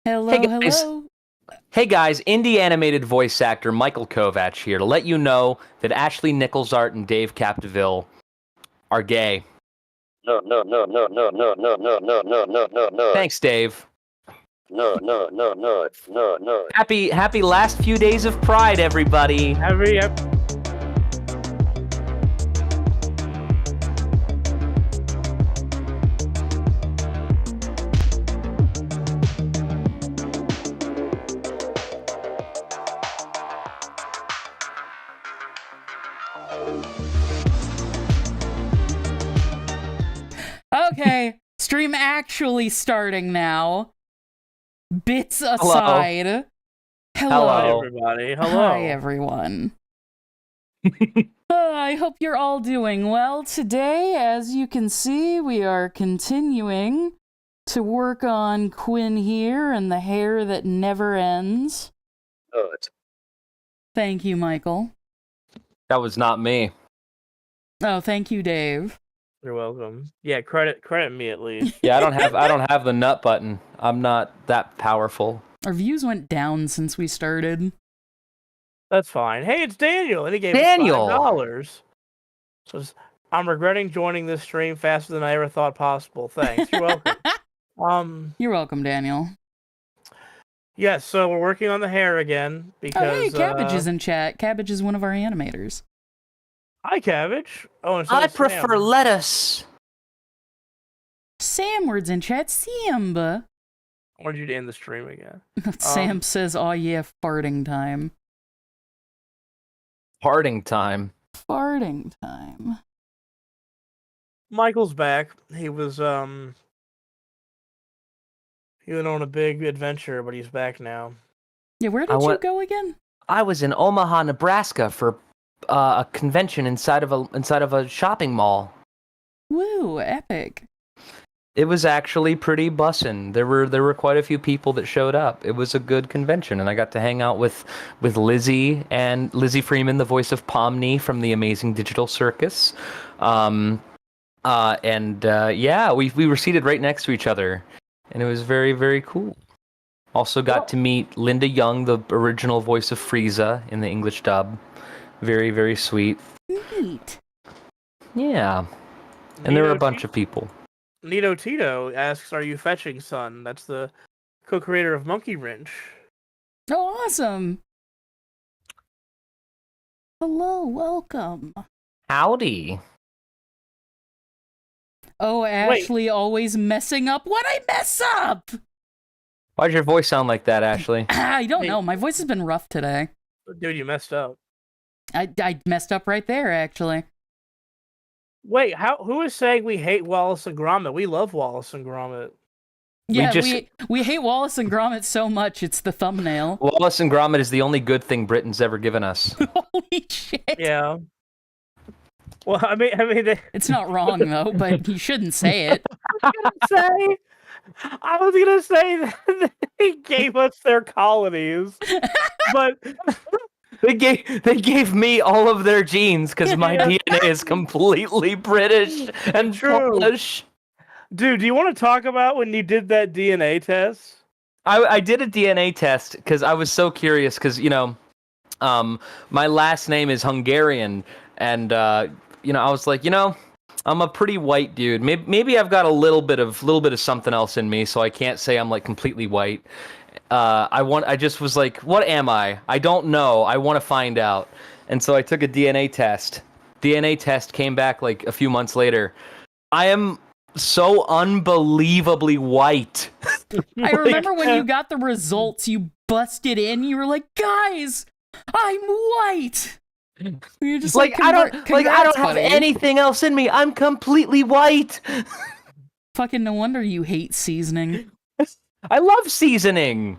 Hello, Hey guys, hello. hey guys, indie animated voice actor Michael Kovac here to let you know that Ashley Nicholsart and Dave Capdeville are gay. No, no, no, no, no, no, no, no, no, no, no, no, no. Thanks, Dave. No, no, no, no, no, no. Happy last few days of Pride, everybody. Okay, stream actually starting now. Bits aside. Hello. Hi, everybody. Hello. Hi, everyone. I hope you're all doing well today. As you can see, we are continuing to work on Quinn here and the hair that never ends. Good. Thank you, Michael. That was not me. Oh, thank you, Dave. You're welcome. Yeah, credit me at least. Yeah, I don't have the nut button. I'm not that powerful. Our views went down since we started. That's fine. Hey, it's Daniel, and he gave Daniel! us $5. I'm regretting joining this stream faster than I ever thought possible. Thanks. You're welcome. You're welcome, Daniel. Yes, so we're working on the hair again because. Oh, hey, Cabbage is in chat. Cabbage is one of our animators. Hi, Cabbage. Oh, and so I is Sam. prefer lettuce. Sam word's in chat. Sam. I wanted you to end the stream again. Sam says, "Oh yeah, farting time." Parting time. Farting time. Michael's back. He was he went on a big adventure, but he's back now. Yeah, where did you go again? I was in Omaha, Nebraska for a convention inside of a shopping mall. Woo, epic. It was actually pretty bussin'. There were quite a few people that showed up. It was a good convention, and I got to hang out with Lizzie and Lizzie Freeman, the voice of Pomni from the Amazing Digital Circus. Yeah, we were seated right next to each other, and it was very, very cool. Also got to meet Linda Young, the original voice of Frieza in the English dub. Very, very sweet. Neat. Yeah. And there were a bunch of people. Nito Tito asks, "Are you fetching, son?" That's the co-creator of Monkey Wrench. Oh, awesome. Hello, welcome. Howdy. Oh, Ashley always messing up. What'd I mess up? Why'd your voice sound like that, Ashley? I don't know. My voice has been rough today. Dude, you messed up. I messed up right there, actually. Wait, who is saying we hate Wallace and Gromit? We love Wallace and Gromit. Yeah, we hate Wallace and Gromit so much, it's the thumbnail. Wallace and Gromit is the only good thing Britain's ever given us. Holy shit. Yeah. Well, I mean, It's not wrong, though, but you shouldn't say it. I was gonna say that they gave us their colonies, but They gave me all of their genes because my DNA is completely British and Polish. Dude, do you want to talk about when you did that DNA test? I did a DNA test because I was so curious because, my last name is Hungarian and, I was like, I'm a pretty white dude. Maybe I've got a little bit of something else in me, so I can't say I'm like completely white. I just was like, what am I? I don't know. I want to find out. And so I took a DNA test. DNA test came back like a few months later. I am so unbelievably white. I remember when you got the results, you busted in. You were like, "Guys, I'm white." You're just like, I don't have buddy. anything else in me. I'm completely white. Fucking no wonder you hate seasoning. I love seasoning.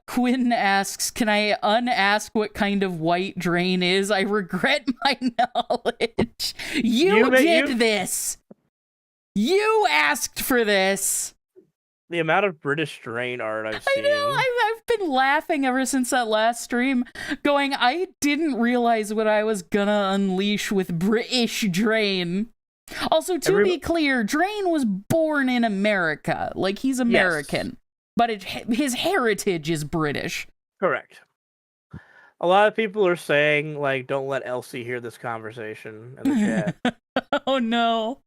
Quinn asks, "Can I unask what kind of white drain is? I regret my knowledge." You did this. You asked for this. The amount of British drain art I've I seen. know. I've been laughing ever since that last stream, going, I didn't realize what I was gonna unleash with British drain. Also, to be clear, Drain was born in America. Like, he's American. But his heritage is British. Correct. A lot of people are saying, like, don't let Elsie hear this conversation in the chat. Oh, no.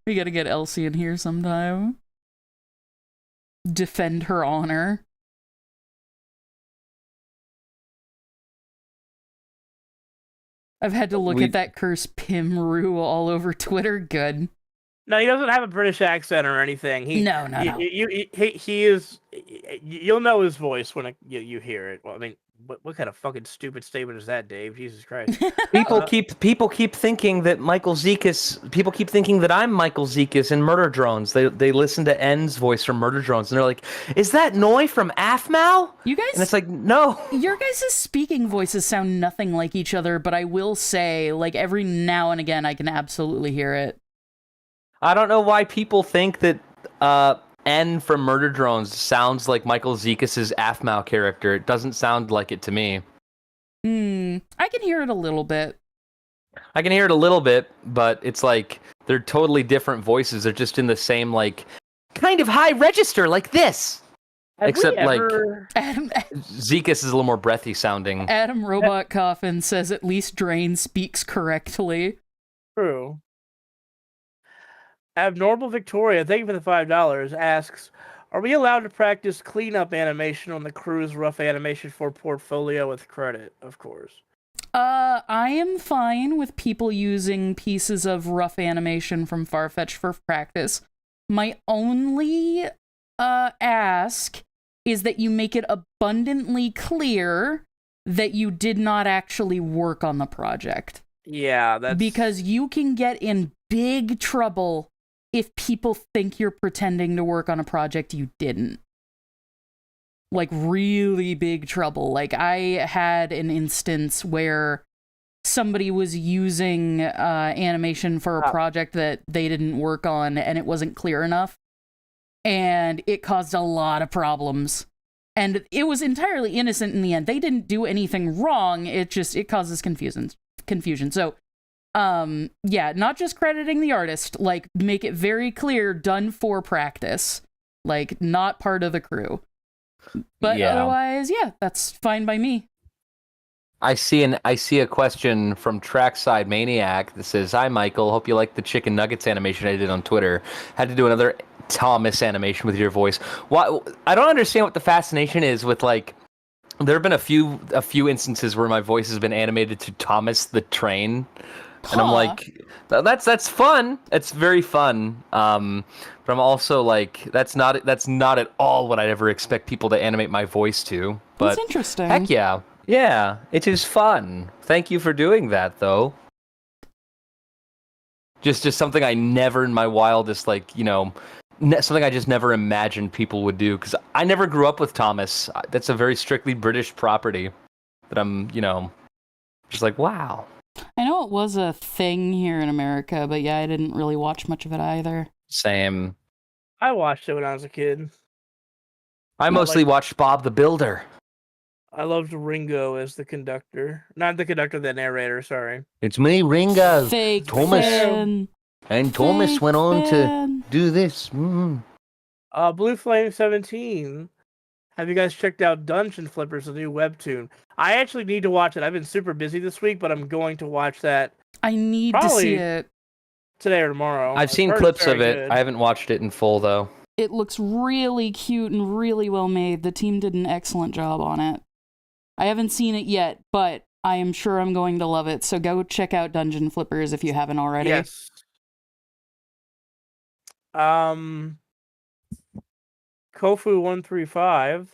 We gotta get Elsie in here sometime. Defend her honor. I've had to look at that curse Pimru all over Twitter. Good. No, he doesn't have a British accent or anything. No. He is. You'll know his voice when you hear it. Well, I mean, what kind of fucking stupid statement is that, Dave? Jesus Christ! People keep thinking that Michael Zekas. People keep thinking that I'm Michael Zekas in Murder Drones. They listen to N's voice from Murder Drones, and they're like, "Is that Noi from Aphmau?" You guys, and it's like, no. Your guys' speaking voices sound nothing like each other, but I will say, like, every now and again, I can absolutely hear it. I don't know why people think that N from Murder Drones sounds like Michael Zekas' Aphmau character. It doesn't sound like it to me. I can hear it a little bit. I can hear it a little bit, but it's like they're totally different voices. They're just in the same, like, kind of high register, like this. Except, like, Zekas is a little more breathy sounding. Adam Robot Coffin says at least Drain speaks correctly. True. Abnormal Victoria, thank you for the $5, asks, are we allowed to practice cleanup animation on the crew's rough animation for portfolio with credit? Of course. I am fine with people using pieces of rough animation from Farfetch for practice. My only ask is that you make it abundantly clear that you did not actually work on the project. Yeah, that's... Because you can get in big trouble if people think you're pretending to work on a project you didn't. Like, really big trouble. Like, I had an instance where somebody was using animation for a project that they didn't work on, and it wasn't clear enough. And it caused a lot of problems. And it was entirely innocent in the end. They didn't do anything wrong. It causes confusion. So, yeah, not just crediting the artist, like, make it very clear, done for practice, like, not part of the crew. But otherwise, yeah, that's fine by me. I see a question from Trackside Maniac that says, "Hi Michael, hope you like the chicken nuggets animation I did on Twitter. Had to do another Thomas animation with your voice. Why? I don't understand what the fascination is with, like, there have been a few instances where my voice has been animated to Thomas the Train." And I'm like, that's fun. It's very fun. But I'm also like, that's not at all what I'd ever expect people to animate my voice to. But that's interesting. Heck yeah, it is fun. Thank you for doing that, though. Just something I never in my wildest, like, something I just never imagined people would do, because I never grew up with Thomas. That's a very strictly British property that I'm, just like, wow. I know it was a thing here in America, but yeah, I didn't really watch much of it either. Same. I watched it when I was a kid. I mostly watched Bob the Builder. I loved Ringo as the conductor. Not the conductor, the narrator, sorry. It's me, Ringo. Fake Thomas. fan. And Thomas Fake went on fan. to do this. Blue Flame 17. Have you guys checked out Dungeon Flippers, the new webtoon? I actually need to watch it. I've been super busy this week, but I'm going to watch that. I need to see it. Today or tomorrow. I've seen clips of it. Good. I haven't watched it in full, though. It looks really cute and really well made. The team did an excellent job on it. I haven't seen it yet, but I am sure I'm going to love it. So go check out Dungeon Flippers if you haven't already. Yes. Kofu135,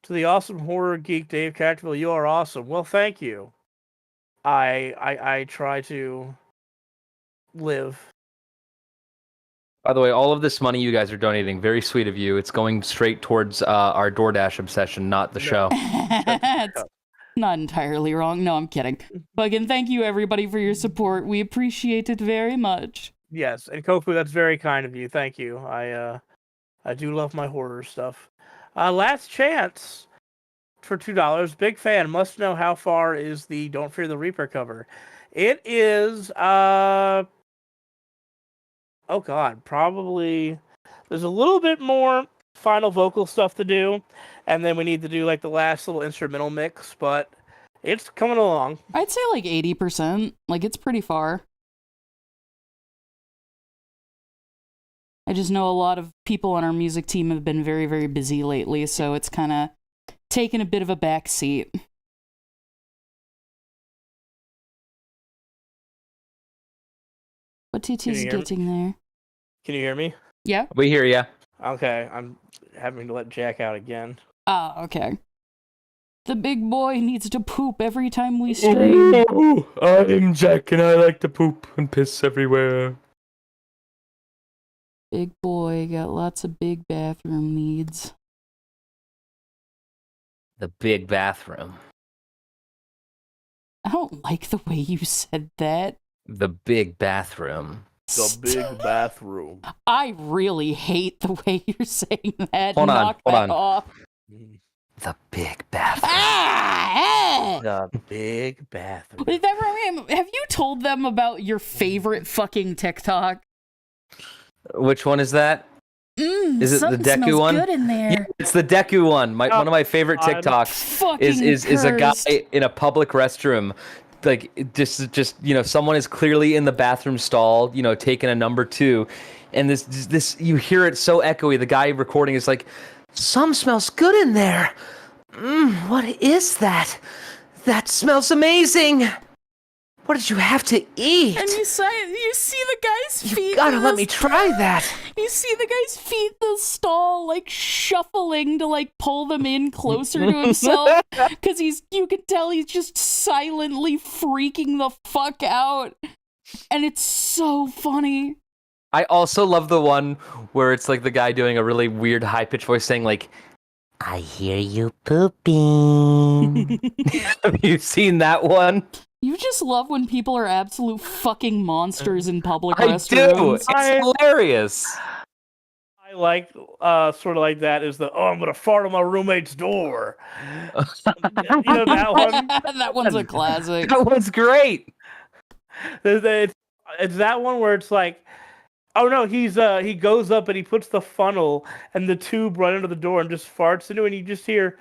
to the awesome horror geek Dave Cactville, you are awesome. Well, thank you. I try to live. By the way, all of this money you guys are donating, very sweet of you. It's going straight towards our DoorDash obsession, not the show. It's not entirely wrong. No, I'm kidding. But again, thank you everybody for your support. We appreciate it very much. Yes, and Kofu, that's very kind of you. Thank you. I do love my horror stuff. Last chance for $2. Big fan. Must know how far is the Don't Fear the Reaper cover. It is oh god, probably there's a little bit more final vocal stuff to do, and then we need to do like the last little instrumental mix, but it's coming along. I'd say like 80%. Like, it's pretty far. I just know a lot of people on our music team have been very, very busy lately, so it's kind of taken a bit of a back seat. What TT's getting there? Can you hear me? Yeah? We hear ya. Okay, I'm having to let Jack out again. Ah, okay. The big boy needs to poop every time we stream. I'm Jack and I like to poop and piss everywhere. Big boy got lots of big bathroom needs. The big bathroom. I don't like the way you said that. The big bathroom. The big bathroom. I really hate the way you're saying that. Hold on, Knock hold that on. off. The big bathroom. Ah! The big bathroom. Have you told them about your favorite fucking TikTok? Which one is that? Is it the something Deku smells one? Good in there. Yeah, it's the Deku one. One of my favorite God. TikToks Fucking is a guy cursed. in a public restroom. Like just someone is clearly in the bathroom stall, taking a number 2, and this you hear it so echoey. The guy recording is like, "Some smells good in there. What is that? That smells amazing. What did you have to eat? And you see the guy's feet. You gotta let me try that." You see the guy's feet in the stall, like shuffling to like pull them in closer to himself, because you can tell he's just silently freaking the fuck out, and it's so funny. I also love the one where it's like the guy doing a really weird high-pitched voice saying like, "I hear you pooping." Have you seen that one? You just love when people are absolute fucking monsters in public I do. restrooms. It's hilarious. I like sort of like that is I'm gonna fart on my roommate's door. You know that one? That one's a classic. That one's great. It's that one where it's like, oh no, he goes up and he puts the funnel and the tube right under the door and just farts into it, and you just hear,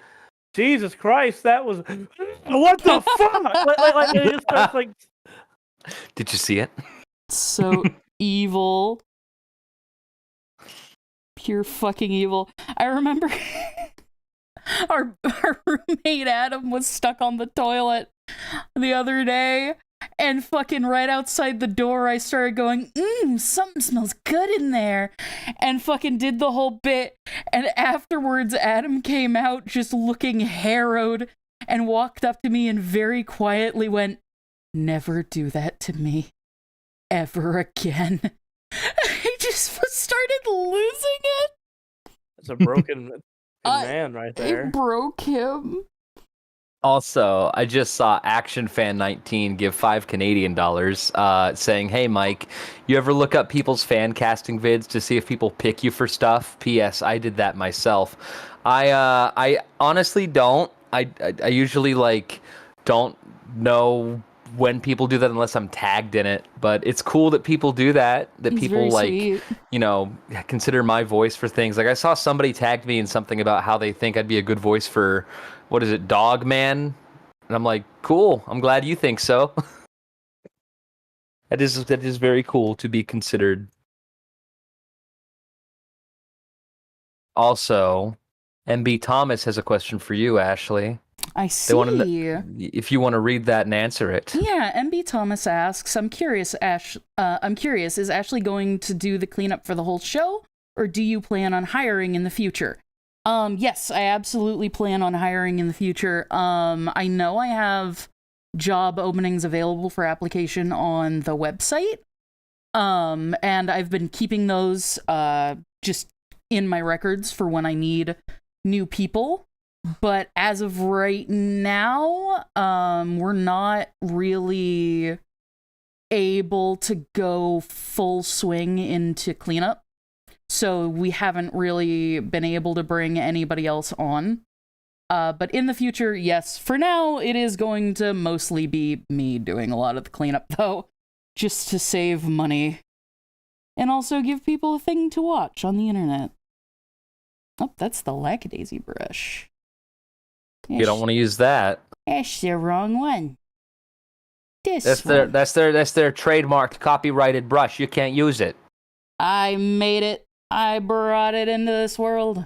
Jesus Christ, that was what the fuck? like it just starts like. Did you see it? So evil. Pure fucking evil. I remember our roommate Adam was stuck on the toilet the other day, and fucking right outside the door I started going, something smells good in there, and fucking did the whole bit, and afterwards Adam came out just looking harrowed and walked up to me and very quietly went, "Never do that to me ever again." I just started losing it. It's a broken man right there. It broke him. Also, I just saw Action Fan 19 give $5 Canadian, saying, "Hey Mike, you ever look up people's fan casting vids to see if people pick you for stuff? P.S. I did that myself." I honestly don't. I usually don't know when people do that unless I'm tagged in it. But it's cool that people do that. That It's people very sweet. consider my voice for things. Like I saw somebody tagged me in something about how they think I'd be a good voice for, what is it, Dog Man? And I'm like, cool. I'm glad you think so. That is very cool to be considered. Also, MB Thomas has a question for you, Ashley. I see. If you want to read that and answer it. Yeah, MB Thomas asks, I'm curious, is Ashley going to do the cleanup for the whole show, or do you plan on hiring in the future? Yes, I absolutely plan on hiring in the future. I know I have job openings available for application on the website. And I've been keeping those just in my records for when I need new people. But as of right now, we're not really able to go full swing into cleanup. So we haven't really been able to bring anybody else on. But in the future, yes, for now, it is going to mostly be me doing a lot of the cleanup, though, just to save money. and also give people a thing to watch on the internet. Oh, that's the Lackadaisy brush. You don't want to use that. That's the wrong one. That's their trademarked, copyrighted brush. You can't use it. I made it. I brought it into this world.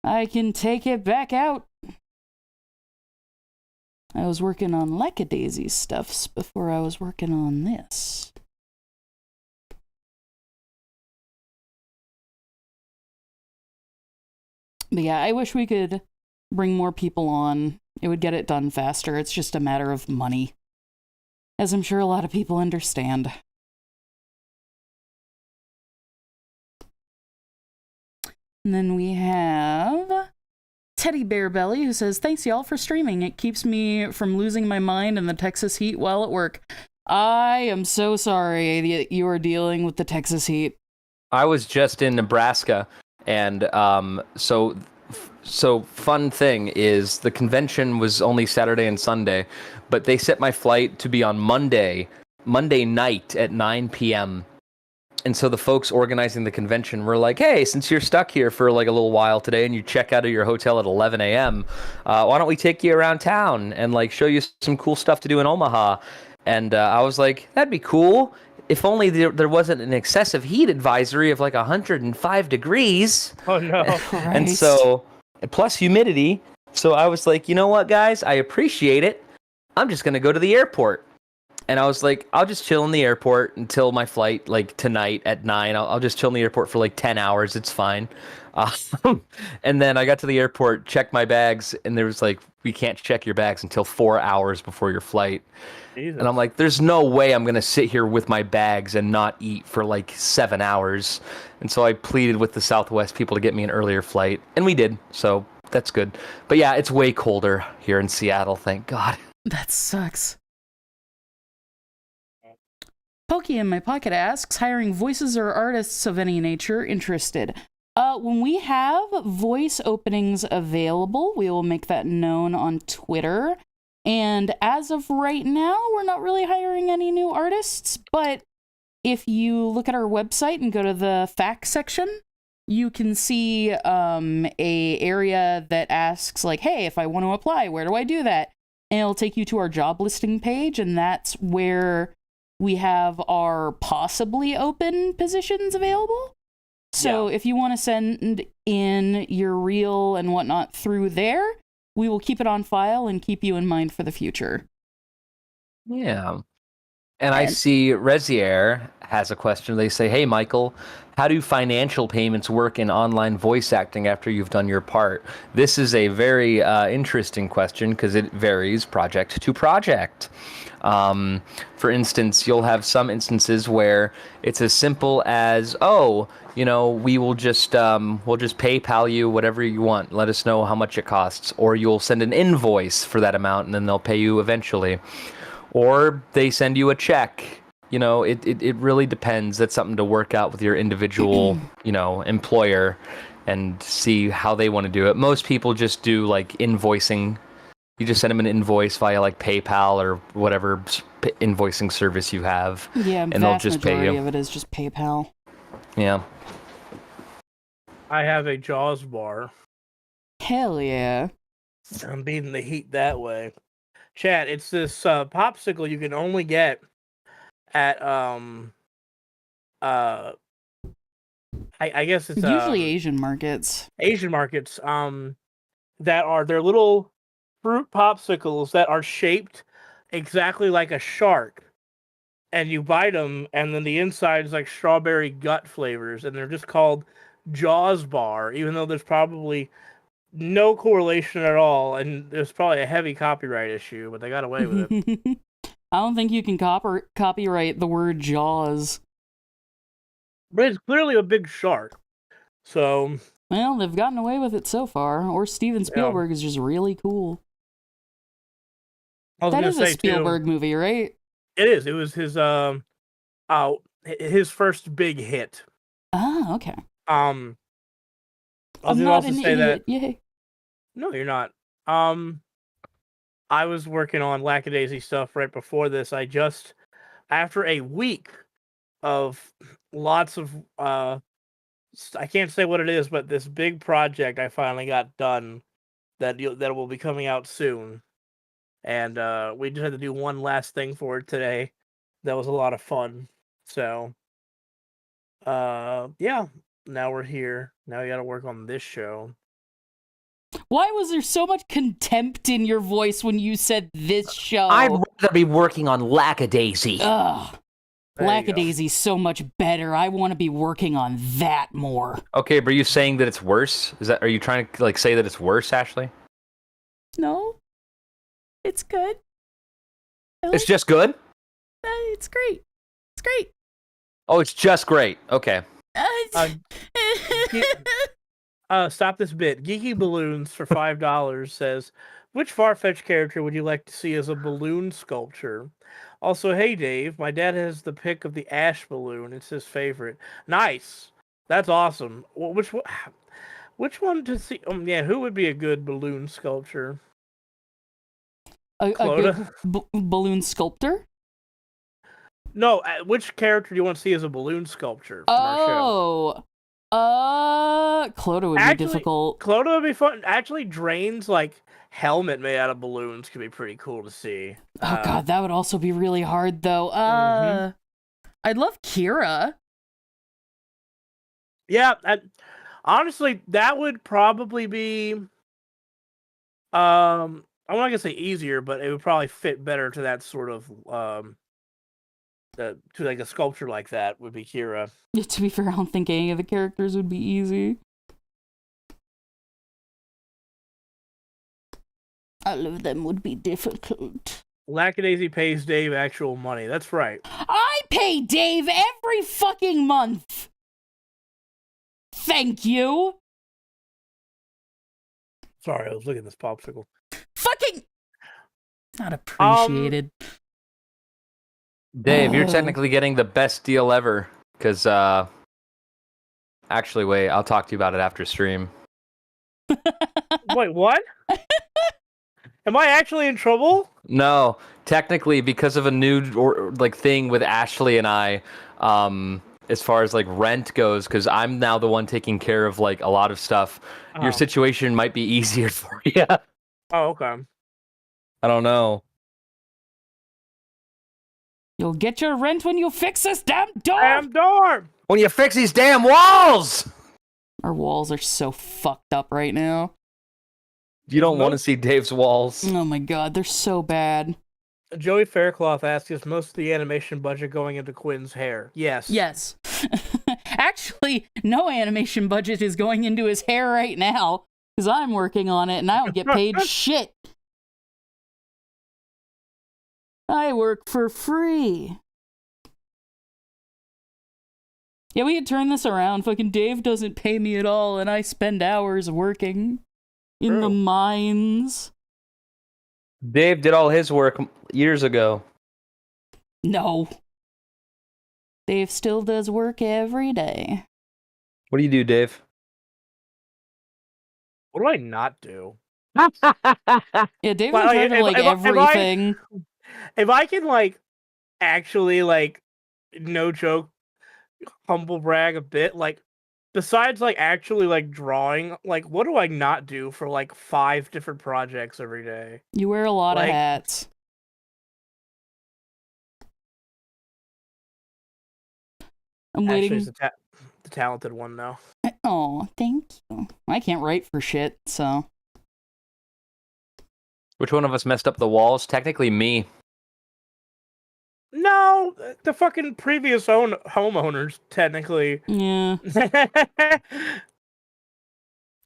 I can take it back out. I was working on Lackadaisy stuffs before I was working on this. But yeah, I wish we could bring more people on. It would get it done faster. It's just a matter of money, as I'm sure a lot of people understand. And then we have Teddy Bear Belly, who says, thanks y'all for streaming. It keeps me from losing my mind in the Texas heat while at work. I am so sorry that you are dealing with the Texas heat. I was just in Nebraska, and so fun thing is the convention was only Saturday and Sunday, but they set my flight to be on Monday night at 9 p.m. And so the folks organizing the convention were like, hey, since you're stuck here for like a little while today and you check out of your hotel at 11 a.m., why don't we take you around town and like show you some cool stuff to do in Omaha? And I was like, that'd be cool. If only there wasn't an excessive heat advisory of like 105 degrees. Oh, no. And so, plus humidity. So I was like, you know what, guys? I appreciate it. I'm just going to go to the airport. And I was like, I'll just chill in the airport until my flight, like tonight at 9. I'll just chill in the airport for like 10 hours. It's fine. And then I got to the airport, checked my bags, and there was like, we can't check your bags until 4 hours before your flight. Jesus. And I'm like, there's no way I'm going to sit here with my bags and not eat for like 7 hours. And so I pleaded with the Southwest people to get me an earlier flight. And we did. So that's good. But yeah, it's way colder here in Seattle. Thank God. That sucks. Pokey in my pocket asks, hiring voices or artists of any nature interested? When we have voice openings available, we will make that known on Twitter. And as of right now, we're not really hiring any new artists, but if you look at our website and go to the facts section, you can see a area that asks like, hey, if I want to apply, where do I do that? And it'll take you to our job listing page, and that's where we have our possibly open positions available. So if you want to send in your reel and whatnot through there, we will keep it on file and keep you in mind for the future. Yeah. And I see Rezier has a question. They say, hey, Michael, how do financial payments work in online voice acting after you've done your part? This is a very interesting question because it varies project to project. For instance, you'll have some instances where it's as simple as, oh, you know, we'll just PayPal you whatever you want. Let us know how much it costs. Or you'll send an invoice for that amount and then they'll pay you eventually. Or they send you a check. You know, it really depends. That's something to work out with your individual, you know, employer and see how they want to do it. Most people just do like invoicing. You just send them an invoice via like PayPal or whatever invoicing service you have. Yeah, and they'll just pay you. Majority of it is just PayPal. Yeah. I have a Jaws bar. Hell yeah. I'm beating the heat that way. Chat, it's this popsicle you can only get at I guess it's usually Asian markets. Asian markets they're little fruit popsicles that are shaped exactly like a shark. And you bite them, and then the inside is like strawberry gut flavors, and they're just called Jaws Bar, even though there's probably no correlation at all, and there's probably a heavy copyright issue, but they got away with it. I don't think you can copyright the word Jaws. But it's clearly a big shark. So, well, they've gotten away with it so far. Or Steven Spielberg is just really cool. That is a Spielberg movie, right? It is. It was his first big hit. Ah, okay. I'm not an idiot. Yay. No, you're not. I was working on Lackadaisy stuff right before this. After a week of lots of I can't say what it is, but this big project I finally got done that will be coming out soon, and we just had to do one last thing for it today. That was a lot of fun. So, yeah. Now we're here. Now we got to work on this show. Why was there so much contempt in your voice when you said this show? I'd rather be working on Lackadaisy. Ugh. Lackadaisy's so much better. I want to be working on that more. Okay, but are you saying that it's worse? Are you trying to like say that it's worse, Ashley? No. It's good. It's just good? It's great. It's great. Oh, it's just great. Okay. Stop this bit. Geeky Balloons for $5 says, which Farfetch character would you like to see as a balloon sculpture? Also, hey Dave, my dad has the pic of the Ash balloon. It's his favorite. Nice. That's awesome. Well, which one to see? Yeah, who would be a good balloon sculpture? A good balloon sculptor? No, which character do you want to see as a balloon sculpture from our show? Clodagh would be difficult. Clodagh would be fun. Actually, Drain's like helmet made out of balloons could be pretty cool to see. Oh god, that would also be really hard though. I'd love Kira. Yeah, honestly, that would probably be I'm not gonna say easier, but it would probably fit better to that sort of to like a sculpture like that would be Kira. Yeah, to be fair, I don't think any of the characters would be easy. All of them would be difficult. Lackadaisy pays Dave actual money. That's right. I pay Dave every fucking month. Thank you. Sorry, I was looking at this popsicle. Fucking not appreciated. Dave, you're technically getting the best deal ever. Because, actually, wait, I'll talk to you about it after stream. Wait, what? Am I actually in trouble? No, technically, because of a new thing with Ashley and I, as far as like rent goes, because I'm now the one taking care of like a lot of stuff. Your situation might be easier for you. Oh, okay. I don't know. You'll get your rent when you fix this damn door. Damn door. When you fix these damn walls. Our walls are so fucked up right now. You don't want to see Dave's walls. Oh my god, they're so bad. Joey Faircloth asks, is most of the animation budget going into Quinn's hair? Yes. Yes. Actually, no animation budget is going into his hair right now, because I'm working on it and I don't get paid shit. I work for free. Yeah, we could turn this around. Fucking Dave doesn't pay me at all, and I spend hours working in the mines. Dave did all his work years ago. No. Dave still does work every day. What do you do, Dave? What do I not do? Yeah, Dave's in charge of like everything. If I can like actually like no joke humble brag a bit, like besides like actually like drawing, like what do I not do for like 5 different projects every day? You wear a lot of hats. I'm waiting. Ashley's the talented one now. Oh, thank you. I can't write for shit, so. Which one of us messed up the walls? Technically me. No, the fucking previous homeowners, technically. Yeah.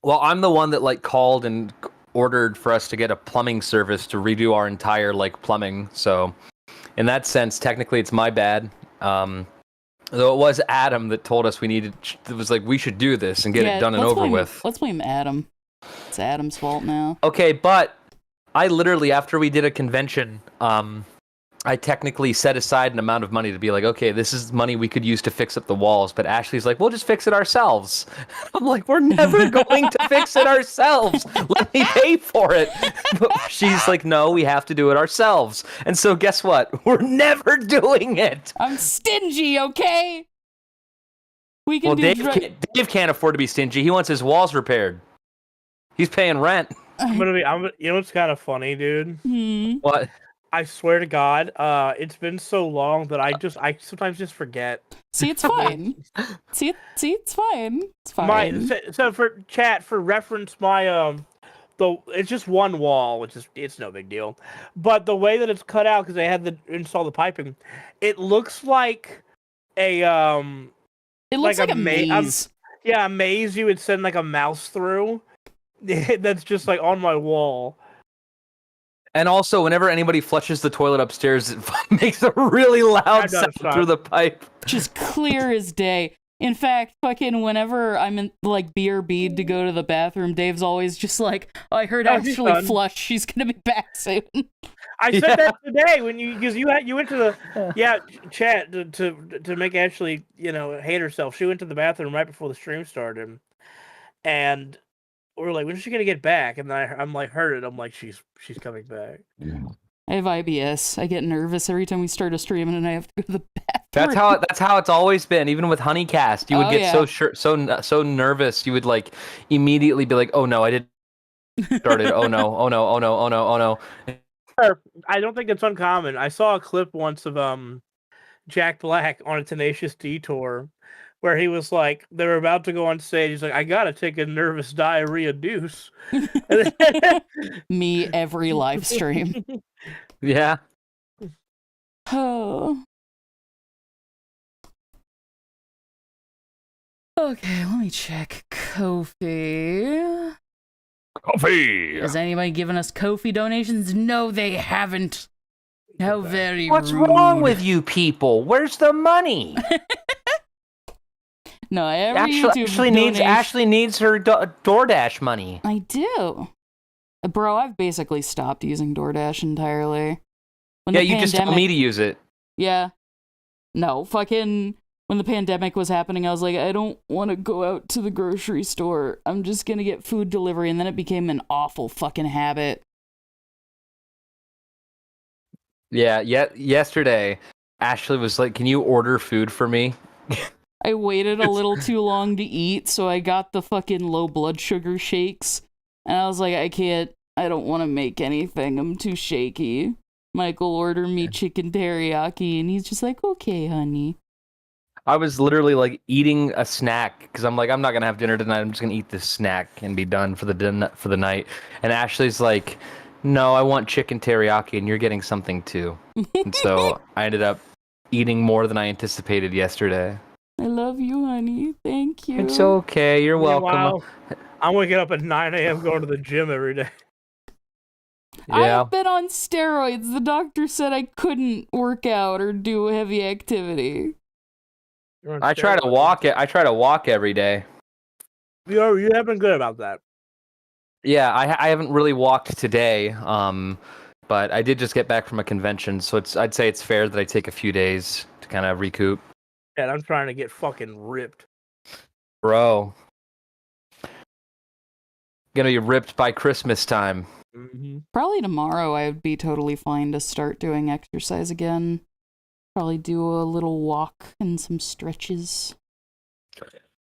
Well, I'm the one that like called and ordered for us to get a plumbing service to redo our entire like plumbing. So, in that sense, technically it's my bad. Though it was Adam that told us we needed. It was like we should do this and get it done and over with. Let's blame Adam. It's Adam's fault now. Okay, but I literally after we did a convention, I technically set aside an amount of money to be like, okay, this is money we could use to fix up the walls. But Ashley's like, we'll just fix it ourselves. I'm like, we're never going to fix it ourselves. Let me pay for it. But she's like, no, we have to do it ourselves. And so guess what? We're never doing it. I'm stingy, okay? We can Dave can't afford to be stingy. He wants his walls repaired. He's paying rent. You know what's kind of funny, dude? What? I swear to God, it's been so long that I sometimes just forget. See, it's fine. See, it's fine. It's fine. So for chat, for reference, it's just one wall, it's no big deal. But the way that it's cut out, because they had to install the piping, it looks like a it looks like a maze. A maze you would send like a mouse through. That's just like on my wall. And also, whenever anybody flushes the toilet upstairs, it makes a really loud sound through the pipe. Just clear as day. In fact, fucking whenever I'm in like BRB to go to the bathroom, Dave's always just like, oh, I heard Ashley flush. She's gonna be back soon. I said that today because you went to the chat to make Ashley hate herself. She went to the bathroom right before the stream started, and we're like, when is she gonna get back? And then I'm like, heard it. I'm like, she's coming back. Yeah. I have IBS. I get nervous every time we start a stream, and I have to go to the bathroom. That's how it's always been. Even with Honeycast, you would get so nervous. You would like immediately be like, oh no, I didn't start it. Oh no, oh no, oh no, oh no, oh no. I don't think it's uncommon. I saw a clip once of Jack Black on a Tenacious D tour, where he was like, they were about to go on stage. He's like, I gotta take a nervous diarrhea deuce. Me every live stream. Yeah. Oh. Okay, let me check Ko-fi. Ko-fi! Has anybody given us Ko-fi donations? No, they haven't. How very What's rude. wrong with you people? Where's the money? No, Ashley needs her DoorDash money. I do. Bro, I've basically stopped using DoorDash entirely. Just told me to use it. Yeah. No, fucking when the pandemic was happening, I was like, I don't want to go out to the grocery store. I'm just gonna get food delivery, and then it became an awful fucking habit. Yeah, yesterday, Ashley was like, can you order food for me? I waited a little too long to eat, so I got the fucking low blood sugar shakes. And I was like, I don't want to make anything. I'm too shaky. Michael ordered me chicken teriyaki, and he's just like, okay, honey. I was literally like eating a snack because I'm like, I'm not gonna have dinner tonight. I'm just gonna eat this snack and be done for the night. And Ashley's like, no, I want chicken teriyaki, and you're getting something too. And so I ended up eating more than I anticipated yesterday. I love you, honey. Thank you. It's okay. You're welcome. Wow. I'm waking up at 9 a.m. going to the gym every day. Yeah. I've been on steroids. The doctor said I couldn't work out or do heavy activity. I try to walk it. I try to walk every day. You have been good about that. Yeah, I haven't really walked today. But I did just get back from a convention, so I'd say it's fair that I take a few days to kind of recoup. And I'm trying to get fucking ripped. Bro. Gonna be ripped by Christmas time. Mm-hmm. Probably tomorrow I would be totally fine to start doing exercise again. Probably do a little walk and some stretches.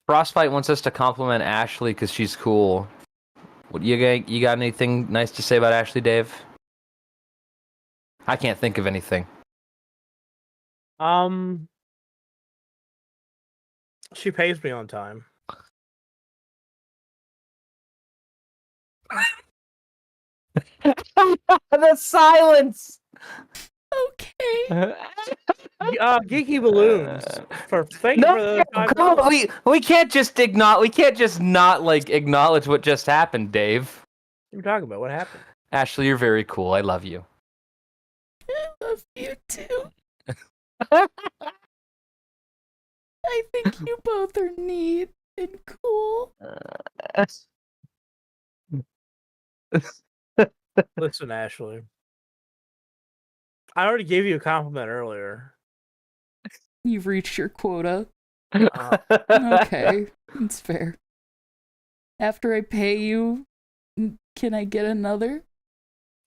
Frostbite wants us to compliment Ashley because she's cool. What you got anything nice to say about Ashley, Dave? I can't think of anything. She pays me on time. The silence. Okay. Geeky balloons. Thank you for the come on, we can't just not like acknowledge what just happened, Dave. What are you talking about? What happened? Ashley, you're very cool. I love you. I love you too. I think you both are neat and cool. Listen, Ashley. I already gave you a compliment earlier. You've reached your quota. Uh, Okay, it's fair. After I pay you, can I get another?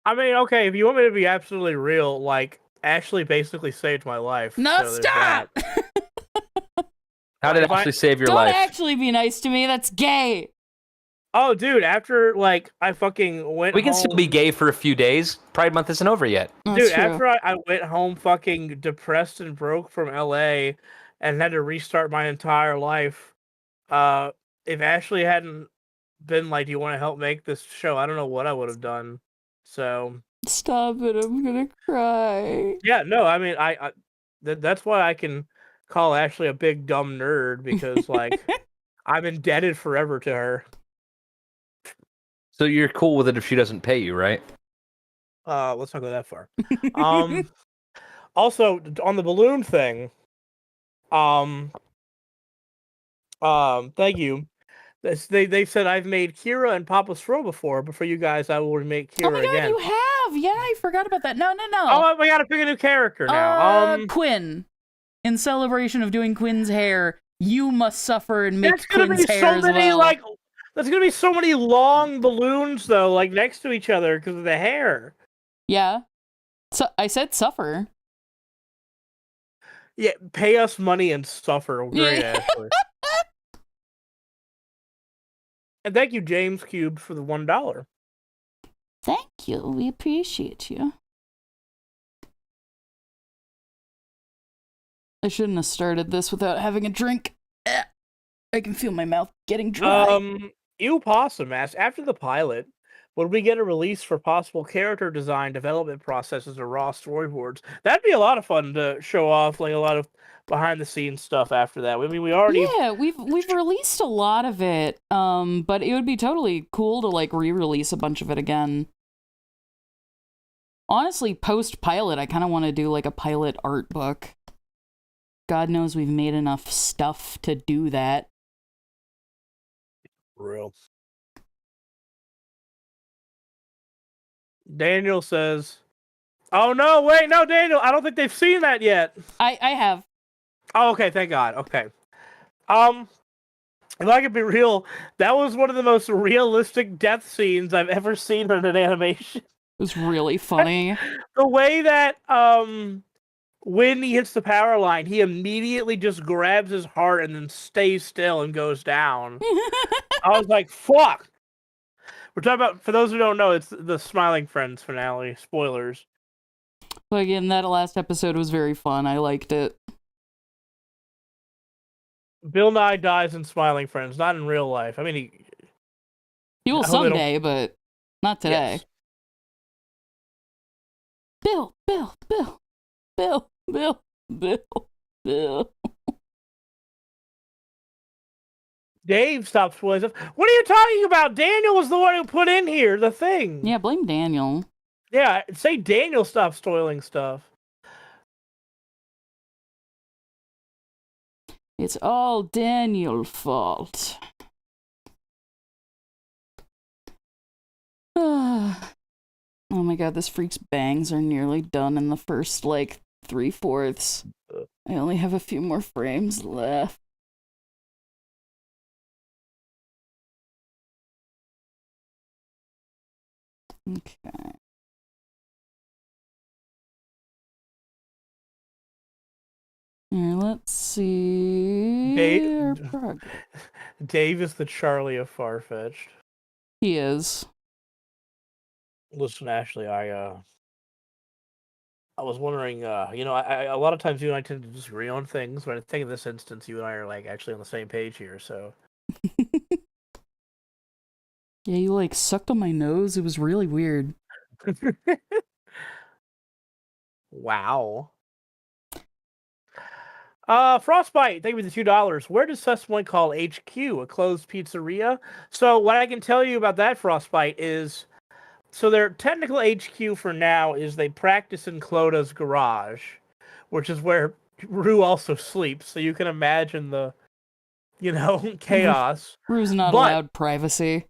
I mean, okay, if you want me to be absolutely real, like, Ashley basically saved my life. No, so there's stop! that. How did If I- Ashley save your Don't life? actually be nice to me. That's gay. Oh, dude, after, like, I fucking went We can home... still be gay for a few days. Pride Month isn't over yet. That's Dude, true. after I went home fucking depressed and broke from LA and had to restart my entire life, if Ashley hadn't been like, do you want to help make this show, I don't know what I would have done. So, Stop it! I'm gonna cry. yeah, no, I mean, that's why I can call Ashley a big dumb nerd, because, like, I'm indebted forever to her. So you're cool with it if she doesn't pay you, right? Let's not go that far. Also, on the balloon thing, thank you. They said I've made Kira and Papa Throw before, but for you guys, I will remake Kira Oh my god, again. you have! Yeah, I forgot about that. No. Oh, we gotta pick a new character now. Quinn. In celebration of doing Quinn's hair, you must suffer and make That's gonna Quinn's be hair so as many well. like. There's gonna be so many long balloons though, like next to each other because of the hair. Yeah. So I said suffer. Yeah, pay us money and suffer. Great, Yeah. Ashley. And thank you, James Cube, for the $1. Thank you. We appreciate you. I shouldn't have started this without having a drink. I can feel my mouth getting dry. Ew Possum asked, after the pilot, would we get a release for possible character design development processes or raw storyboards? That'd be a lot of fun to show off, like a lot of behind the scenes stuff after that. I mean, we already Yeah, we've released a lot of it. But it would be totally cool to like re-release a bunch of it again. Honestly, post-pilot, I kind of want to do like a pilot art book. God knows we've made enough stuff to do that. real. Daniel says, "Oh no, wait, no, Daniel, I don't think they've seen that yet." I have. Oh, okay, thank God. Okay. If I could be real, that was one of the most realistic death scenes I've ever seen in an animation. It was really funny. The way that when he hits the power line, he immediately just grabs his heart and then stays still and goes down. I was like, fuck. We're talking about, for those who don't know, it's the Smiling Friends finale. Spoilers. But again, that last episode was very fun. I liked it. Bill Nye dies in Smiling Friends, not in real life. I mean, He will I hope they don't- someday, but not today. Yes. Bill. Dave stops spoiling stuff. What are you talking about? Daniel was the one who put in here the thing. Yeah, blame Daniel. Yeah, say Daniel stopped spoiling stuff. It's all Daniel's fault. Oh my god, this freak's bangs are nearly done in the first, like, 3/4. I only have a few more frames left. Okay. Here, let's see. Dave- our progress. Dave is the Charlie of Farfetch'd. He is. Listen, Ashley, I was wondering, I a lot of times you and I tend to disagree on things, but I think in this instance, you and I are like actually on the same page here. So Yeah, you like sucked on my nose. It was really weird. wow. Frostbite, thank you for the $2. Where does Suspoint call HQ? A closed pizzeria? So what I can tell you about that, Frostbite, is so their technical HQ for now is they practice in Cloda's garage, which is where Rue also sleeps. So you can imagine the, chaos. Rue's not But- allowed privacy.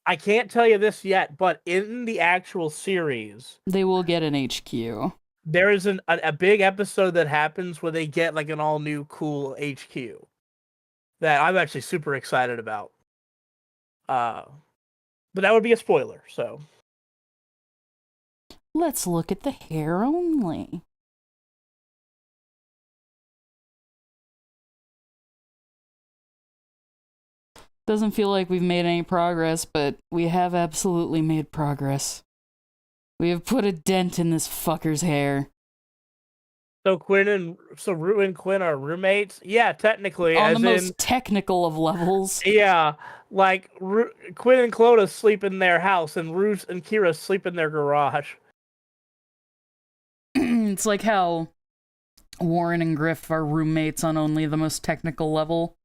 I can't tell you this yet, but in the actual series, They will get an HQ. there is a big episode that happens where they get like an all new cool HQ that I'm actually super excited about. But that would be a spoiler, so. Let's look at the hair only. Doesn't feel like we've made any progress, but we have absolutely made progress. We have put a dent in this fucker's hair. So Rue and Quinn are roommates? Yeah, technically. On as the most in, technical of levels. Yeah, like Quinn and Clodagh sleep in their house, and Rue and Kira sleep in their garage. It's like how Warren and Griff are roommates on only the most technical level.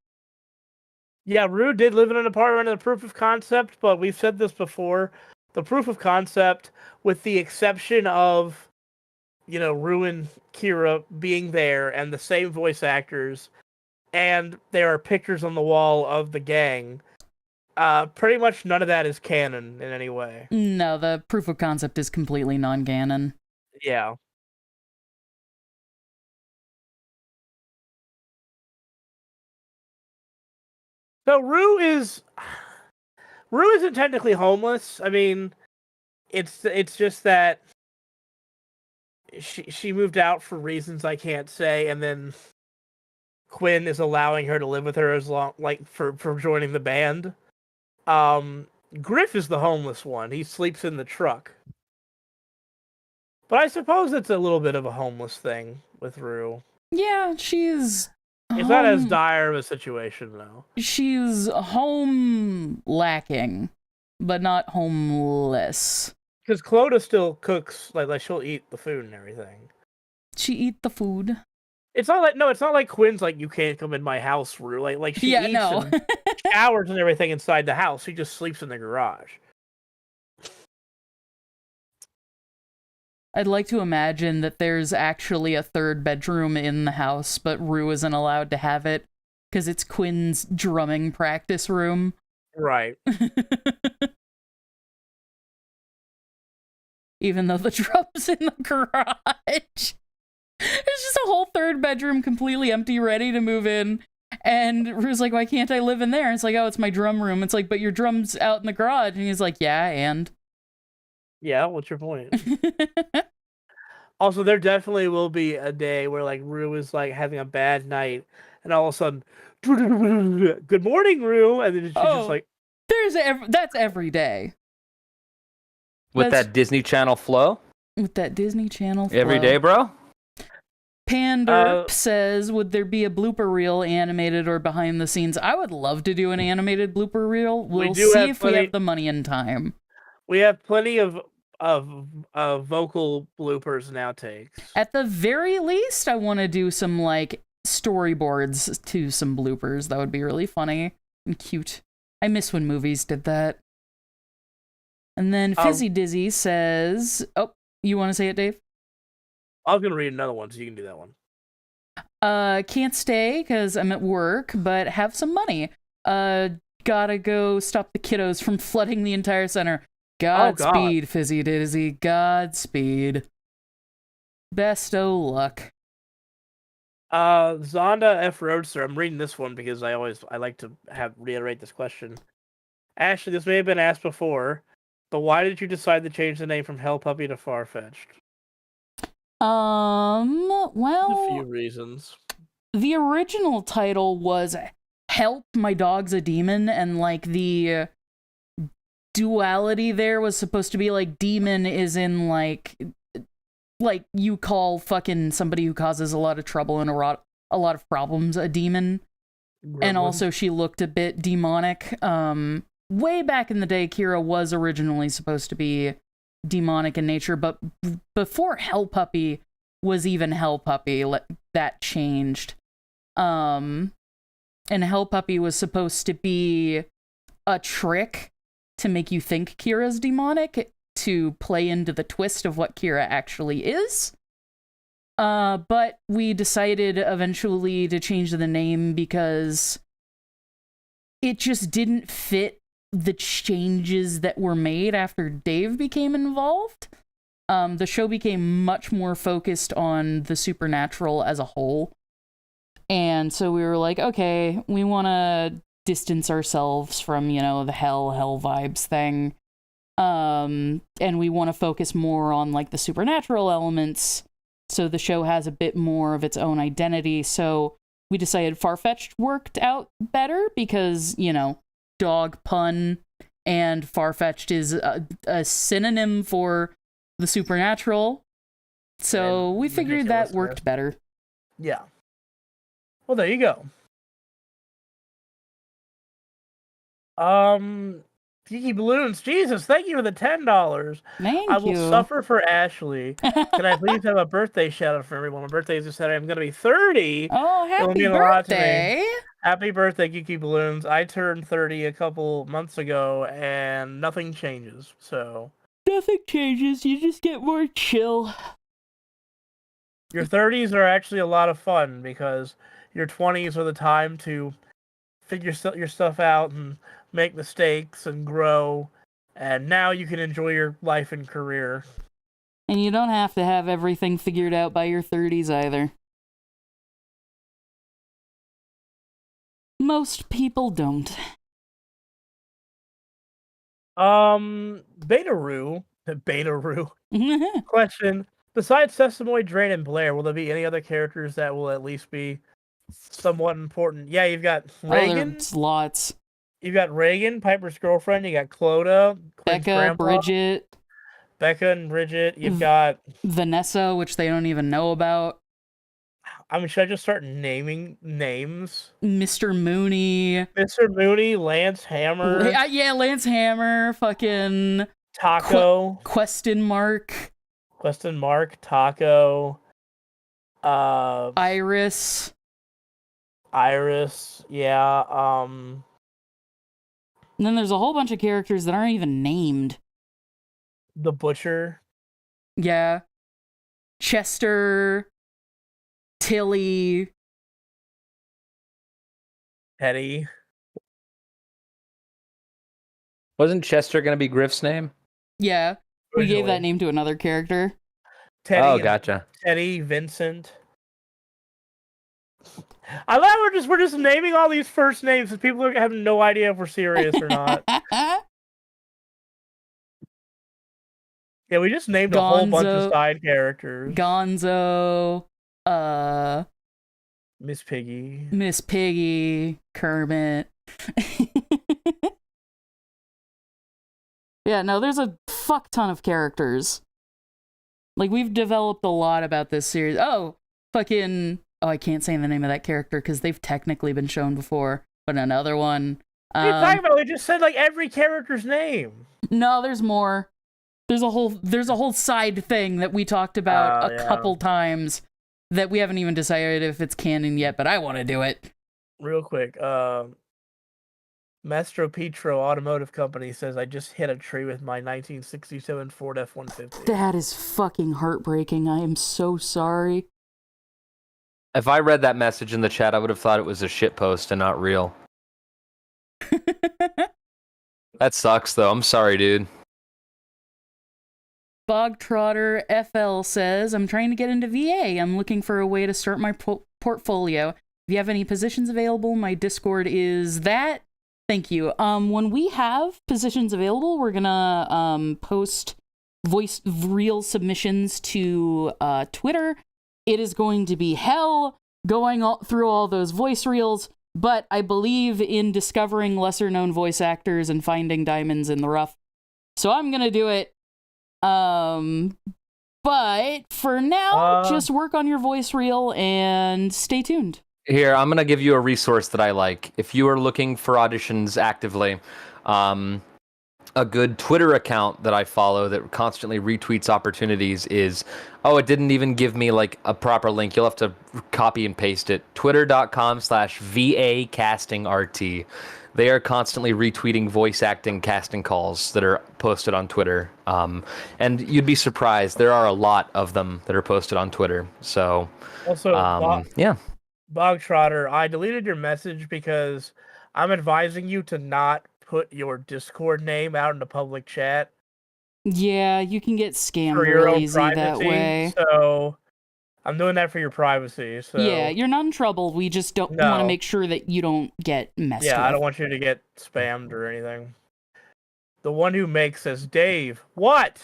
Yeah, Rue did live in an apartment in the proof of concept, but we've said this before. The proof of concept, with the exception of, Rue and Kira being there and the same voice actors, and there are pictures on the wall of the gang, pretty much none of that is canon in any way. No, the proof of concept is completely non-canon. Yeah. So Rue isn't technically homeless. I mean, it's just that she moved out for reasons I can't say, and then Quinn is allowing her to live with her as long, like, for joining the band. Griff is the homeless one. He sleeps in the truck. But I suppose it's a little bit of a homeless thing with Rue. Yeah, she's... It's not as dire of a situation, though. She's home lacking, but not homeless. Because Clodagh still cooks, like she'll eat the food and everything. She eat the food. It's not like Quinn's like, you can't come in my house, Rue. Like she eats and showers and everything inside the house. She just sleeps in the garage. I'd like to imagine that there's actually a third bedroom in the house, but Rue isn't allowed to have it because it's Quinn's drumming practice room. Right. Even though the drum's in the garage. There's just a whole third bedroom completely empty, ready to move in. And Rue's like, why can't I live in there? And it's like, oh, it's my drum room. It's like, but your drum's out in the garage. And he's like, yeah, and? Yeah, what's your point? Also, there definitely will be a day where, like, Rue is, like, having a bad night, and all of a sudden, good morning, Rue, and then she's just like... That's every day. With that Disney Channel flow? With that Disney Channel flow. Every day, bro? Panderp says, would there be a blooper reel, animated or behind the scenes? I would love to do an animated blooper reel. We'll see if we have the money and time. We have plenty of vocal bloopers and outtakes. At the very least, I want to do some, like, storyboards to some bloopers. That would be really funny and cute. I miss when movies did that. And then Fizzy Dizzy says... Oh, you want to say it, Dave? I was going to read another one, so you can do that one. Can't stay because I'm at work, but have some money. Gotta go stop the kiddos from flooding the entire center. Godspeed, Fizzy Dizzy. Godspeed. Best o' luck. Zonda F. Roadster. I'm reading this one because I like to reiterate this question. Ashley, this may have been asked before, but why did you decide to change the name from Hell Puppy to Farfetch'd? Well, a few reasons. The original title was Help, My Dog's a Demon, and, like, the duality there was supposed to be, like, demon is in, like you call fucking somebody who causes a lot of trouble and a lot of problems a demon. Gremlin. And also she looked a bit demonic. Way back in the day, Kira was originally supposed to be demonic in nature, but before Hell Puppy was even Hell Puppy, that changed. And Hell Puppy was supposed to be a trick to make you think Kira's demonic, to play into the twist of what Kira actually is. But we decided eventually to change the name because it just didn't fit the changes that were made after Dave became involved. the show became much more focused on the supernatural as a whole. And so we were like, okay, we want to distance ourselves from, the hell vibes thing. And we want to focus more on like the supernatural elements. So the show has a bit more of its own identity. So we decided Farfetch'd worked out better because, dog pun, and Farfetch'd is a synonym for the supernatural. So we figured that worked better. Yeah. Well, there you go. Geeky Balloons, Jesus, thank you for the $10. I will suffer for Ashley. Can I please have a birthday shout out for everyone? My birthday is this Saturday. I'm going to be 30. Oh, happy birthday. Happy birthday, Geeky Balloons. I turned 30 a couple months ago, and nothing changes, so... Nothing changes. You just get more chill. Your 30s are actually a lot of fun, because your 20s are the time to figure your stuff out and make mistakes and grow, and now you can enjoy your life and career. And you don't have to have everything figured out by your 30s either. Most people don't. Betaroo. Question. Besides Sesame, Drain, and Blair, will there be any other characters that will at least be somewhat important? Yeah, you've got Reagan. There's lots. You've got Reagan, Piper's girlfriend. You got Clodagh, Becca, Bridget. Becca and Bridget. You've got Vanessa, which they don't even know about. I mean, should I just start naming names? Mr. Mooney. Lance Hammer. Yeah, Lance Hammer. Fucking Taco. Question mark, Taco. Iris. Yeah. And then there's a whole bunch of characters that aren't even named. The Butcher. Yeah. Chester. Tilly. Teddy. Wasn't Chester going to be Griff's name? Yeah. We gave that name to another character. Teddy. Oh, gotcha. Teddy, Vincent. I love we're just naming all these first names and people have no idea if we're serious or not. Yeah, we just named a whole bunch of side characters. Gonzo, Miss Piggy, Kermit. Yeah, no, there's a fuck ton of characters. Like, we've developed a lot about this series. Oh, I can't say the name of that character because they've technically been shown before. But another one. What are you talking about? We just said, like, every character's name. No, there's more. There's a whole side thing that we talked about a couple times that we haven't even decided if it's canon yet, but I want to do it. Real quick, Mastro Petro Automotive Company says, I just hit a tree with my 1967 Ford F-150. That is fucking heartbreaking. I am so sorry. If I read that message in the chat, I would have thought it was a shitpost and not real. That sucks, though. I'm sorry, dude. Bogtrotter FL says, I'm trying to get into VA. I'm looking for a way to start my portfolio. If you have any positions available, my Discord is that. Thank you. When we have positions available, we're gonna post voice reel submissions to Twitter. It is going to be hell going through all those voice reels, but I believe in discovering lesser known voice actors and finding diamonds in the rough. So I'm gonna do it. But for now, just work on your voice reel and stay tuned. Here, I'm going to give you a resource that I like. If you are looking for auditions actively, a good Twitter account that I follow that constantly retweets opportunities is, it didn't even give me like a proper link. You'll have to copy and paste it. Twitter.com/VACastingRT. They are constantly retweeting voice acting casting calls that are posted on Twitter. And you'd be surprised. There are a lot of them that are posted on Twitter. So, also, yeah. Bogtrotter, I deleted your message because I'm advising you to not put your Discord name out in the public chat. Yeah, you can get scammed for your real own easy that privacy. way. So I'm doing that for your privacy. So Yeah, you're not in trouble. We just don't want to No. make sure that you don't get messed with. yeah, I don't want you to get spammed or anything. The one who makes says, Dave, what?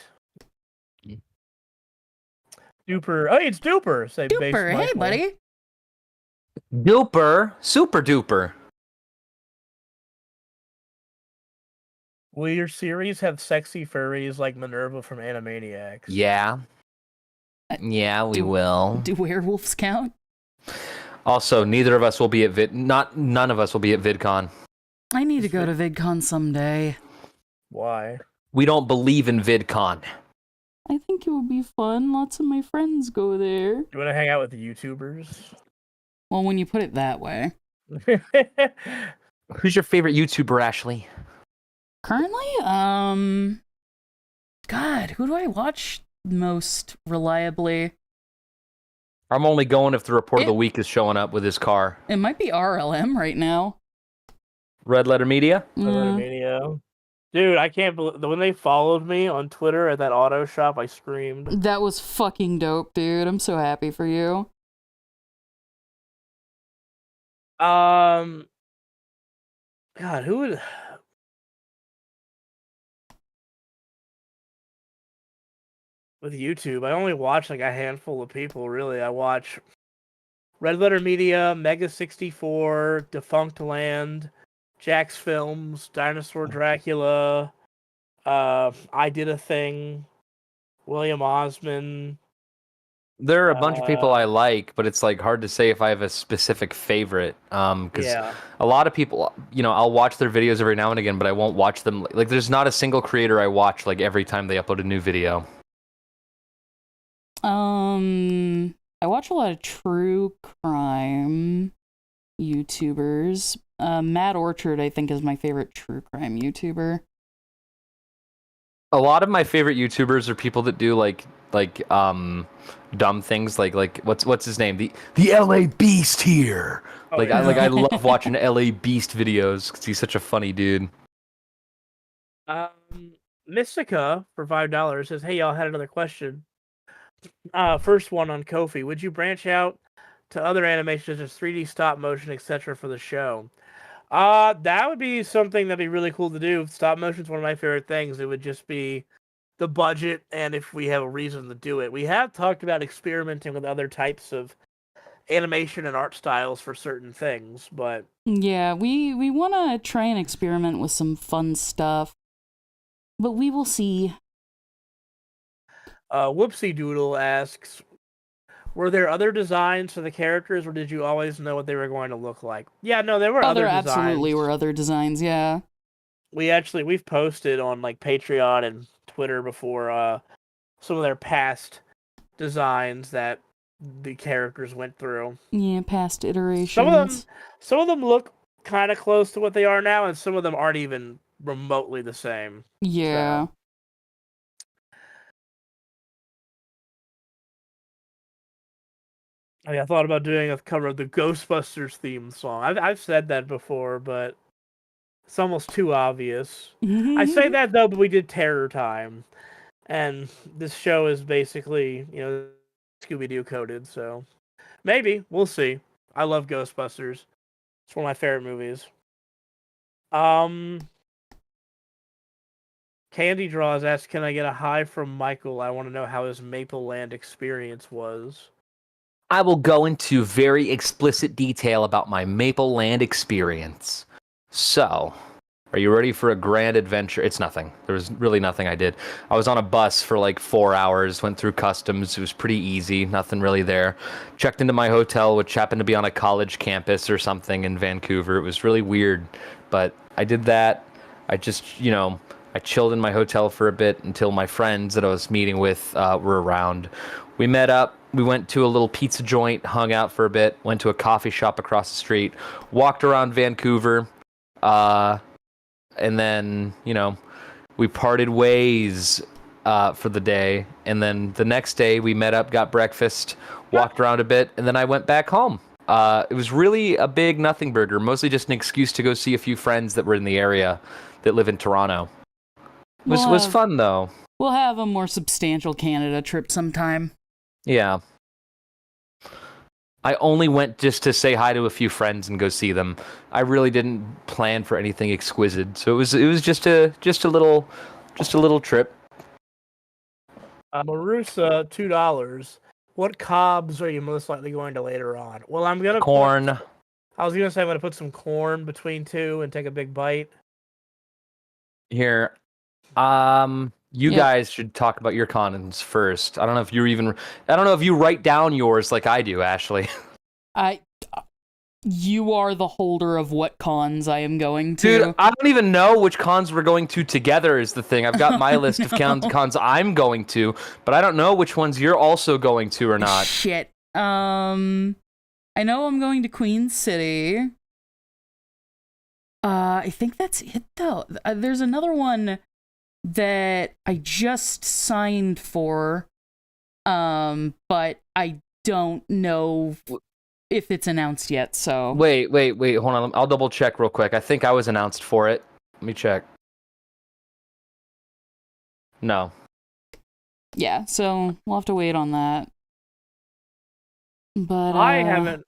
Duper. Oh, it's Duper. Say Base Duper, hey Michael. buddy. Duper, super duper. Will your series have sexy furries like Minerva from Animaniacs? Yeah. Yeah, we do- will. Do werewolves count? Also, neither of us will be at none of us will be at VidCon. I need to go to VidCon someday. Why? We don't believe in VidCon. I think it would be fun. Lots of my friends go there. You want to hang out with the YouTubers? Well, when you put it that way. Who's your favorite YouTuber, Ashley? Currently, God, who do I watch most reliably? I'm only going if the report of the week is showing up with his car. It might be RLM right now. Red Letter Media? Media. Dude, I can't believe when they followed me on Twitter at that auto shop, I screamed. That was fucking dope, dude. I'm so happy for you. God, who would? With YouTube, I only watch like a handful of people. Really, I watch Red Letter Media, Mega 64, Defunct Land, Jack's Films, Dinosaur Dracula. I Did a Thing, William Osman. There are a bunch of people I like, but it's like hard to say if I have a specific favorite. Because a lot of people, I'll watch their videos every now and again, but I won't watch them. Like, there's not a single creator I watch like every time they upload a new video. I watch a lot of true crime YouTubers. Matt Orchard, I think, is my favorite true crime YouTuber. A lot of my favorite YouTubers are people that do like dumb things like what's his name, the LA Beast here. I love watching LA Beast videos because he's such a funny dude. Mystica for $5 says, "Hey, y'all, had another question. First one on Ko-fi. Would you branch out to other animations such as 3D stop motion, etc. for the show?" That would be something that'd be really cool to do. Stop motion's one of my favorite things. It would just be the budget and if we have a reason to do it. We have talked about experimenting with other types of animation and art styles for certain things, but yeah, we want to try and experiment with some fun stuff, but we will see. Whoopsie Doodle asks, were there other designs for the characters, or did you always know what they were going to look like? Yeah, no, there were other designs. There absolutely were other designs, yeah. We've posted on like Patreon and Twitter before some of their past designs that the characters went through. Yeah, past iterations. Some of them look kind of close to what they are now, and some of them aren't even remotely the same. Yeah. So. I thought about doing a cover of the Ghostbusters theme song. I've said that before, but it's almost too obvious. I say that though, but we did Terror Time, and this show is basically, Scooby-Doo coded. So maybe we'll see. I love Ghostbusters. It's one of my favorite movies. Candy Draws asks, "Can I get a hi from Michael? I want to know how his Maple Land experience was." I will go into very explicit detail about my Maple Land experience. So, are you ready for a grand adventure? It's nothing. There was really nothing I did. I was on a bus for like 4 hours, went through customs. It was pretty easy. Nothing really there. Checked into my hotel, which happened to be on a college campus or something in Vancouver. It was really weird, but I did that. I just, I chilled in my hotel for a bit until my friends that I was meeting with were around. We met up. We went to a little pizza joint, hung out for a bit, went to a coffee shop across the street, walked around Vancouver, and then, we parted ways for the day. And then the next day we met up, got breakfast, walked around a bit, and then I went back home. It was really a big nothing burger, mostly just an excuse to go see a few friends that were in the area that live in Toronto. It was fun, though. We'll have a more substantial Canada trip sometime. Yeah. I only went just to say hi to a few friends and go see them. I really didn't plan for anything exquisite, so it was just a little trip. Marusa, $2. What cobs are you most likely going to later on? Well, I'm gonna Corn. I was gonna say I'm gonna put some corn between two and take a big bite. Here. You guys should talk about your cons first. I don't know if you write down yours like I do, Ashley. You are the holder of what cons I am going to. Dude, I don't even know which cons we're going to together is the thing. I've got my list of cons I'm going to, but I don't know which ones you're also going to or not. Shit. I know I'm going to Queen City. I think that's it though. There's another one that I just signed for, but I don't know if it's announced yet, so... Wait, hold on. I'll double check real quick. I think I was announced for it. Let me check. No. Yeah, so we'll have to wait on that. But I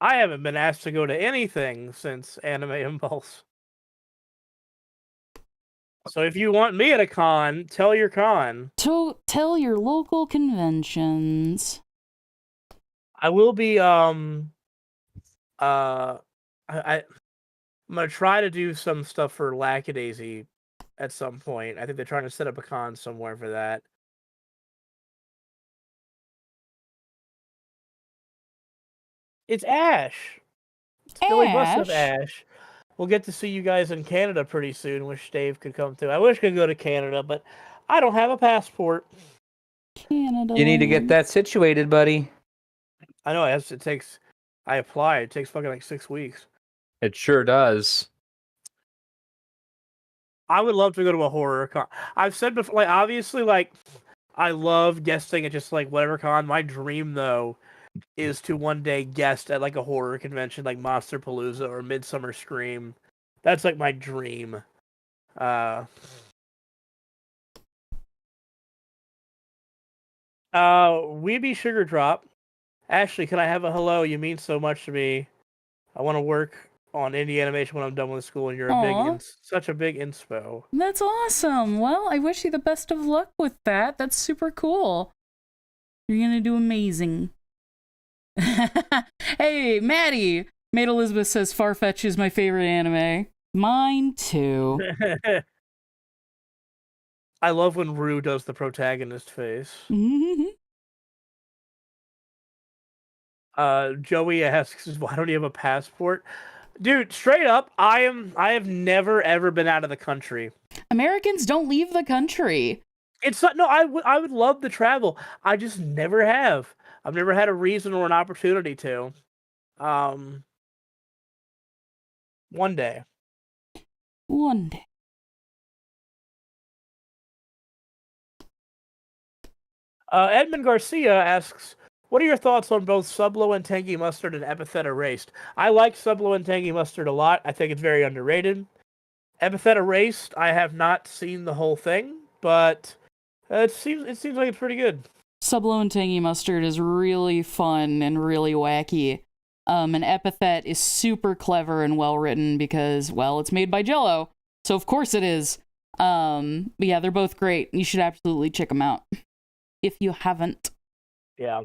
haven't been asked to go to anything since Anime Impulse. So if you want me at a con, tell your con. Tell your local conventions. I will be I'm gonna try to do some stuff for Lackadaisy at some point. I think they're trying to set up a con somewhere for that. It's Ash. It's Billy Bust of Ash. We'll get to see you guys in Canada pretty soon. Wish Dave could come too. I wish I could go to Canada, but I don't have a passport. Canada. You need to get that situated, buddy. I know it takes. I apply. It takes fucking like 6 weeks. It sure does. I would love to go to a horror con. I've said before, like obviously, like I love guesting at just like whatever con. My dream though is to one day guest at like a horror convention like Monster Palooza or Midsummer Scream. That's like my dream. Weeby Sugar Drop. Ashley, can I have a hello? You mean so much to me. I want to work on indie animation when I'm done with school, and you're such a big inspo. That's awesome. Well, I wish you the best of luck with that. That's super cool. You're gonna do amazing. Hey, Maddie! Maid Elizabeth says Farfetch is my favorite anime. Mine too. I love when Rue does the protagonist face. Joey asks, why don't you have a passport? Dude, straight up, I have never ever been out of the country. Americans don't leave the country. It's not, no, I would love to travel. I just never have. I've never had a reason or an opportunity to. One day. One day. Edmund Garcia asks, what are your thoughts on both Sublo and Tangy Mustard and Epithet Erased? I like Sublo and Tangy Mustard a lot. I think it's very underrated. Epithet Erased, I have not seen the whole thing, but it seems like it's pretty good. Sublo and Tangy Mustard is really fun and really wacky. And Epithet is super clever and well written because, well, it's made by Jello, so of course it is. But yeah, they're both great. You should absolutely check them out if you haven't. Yeah.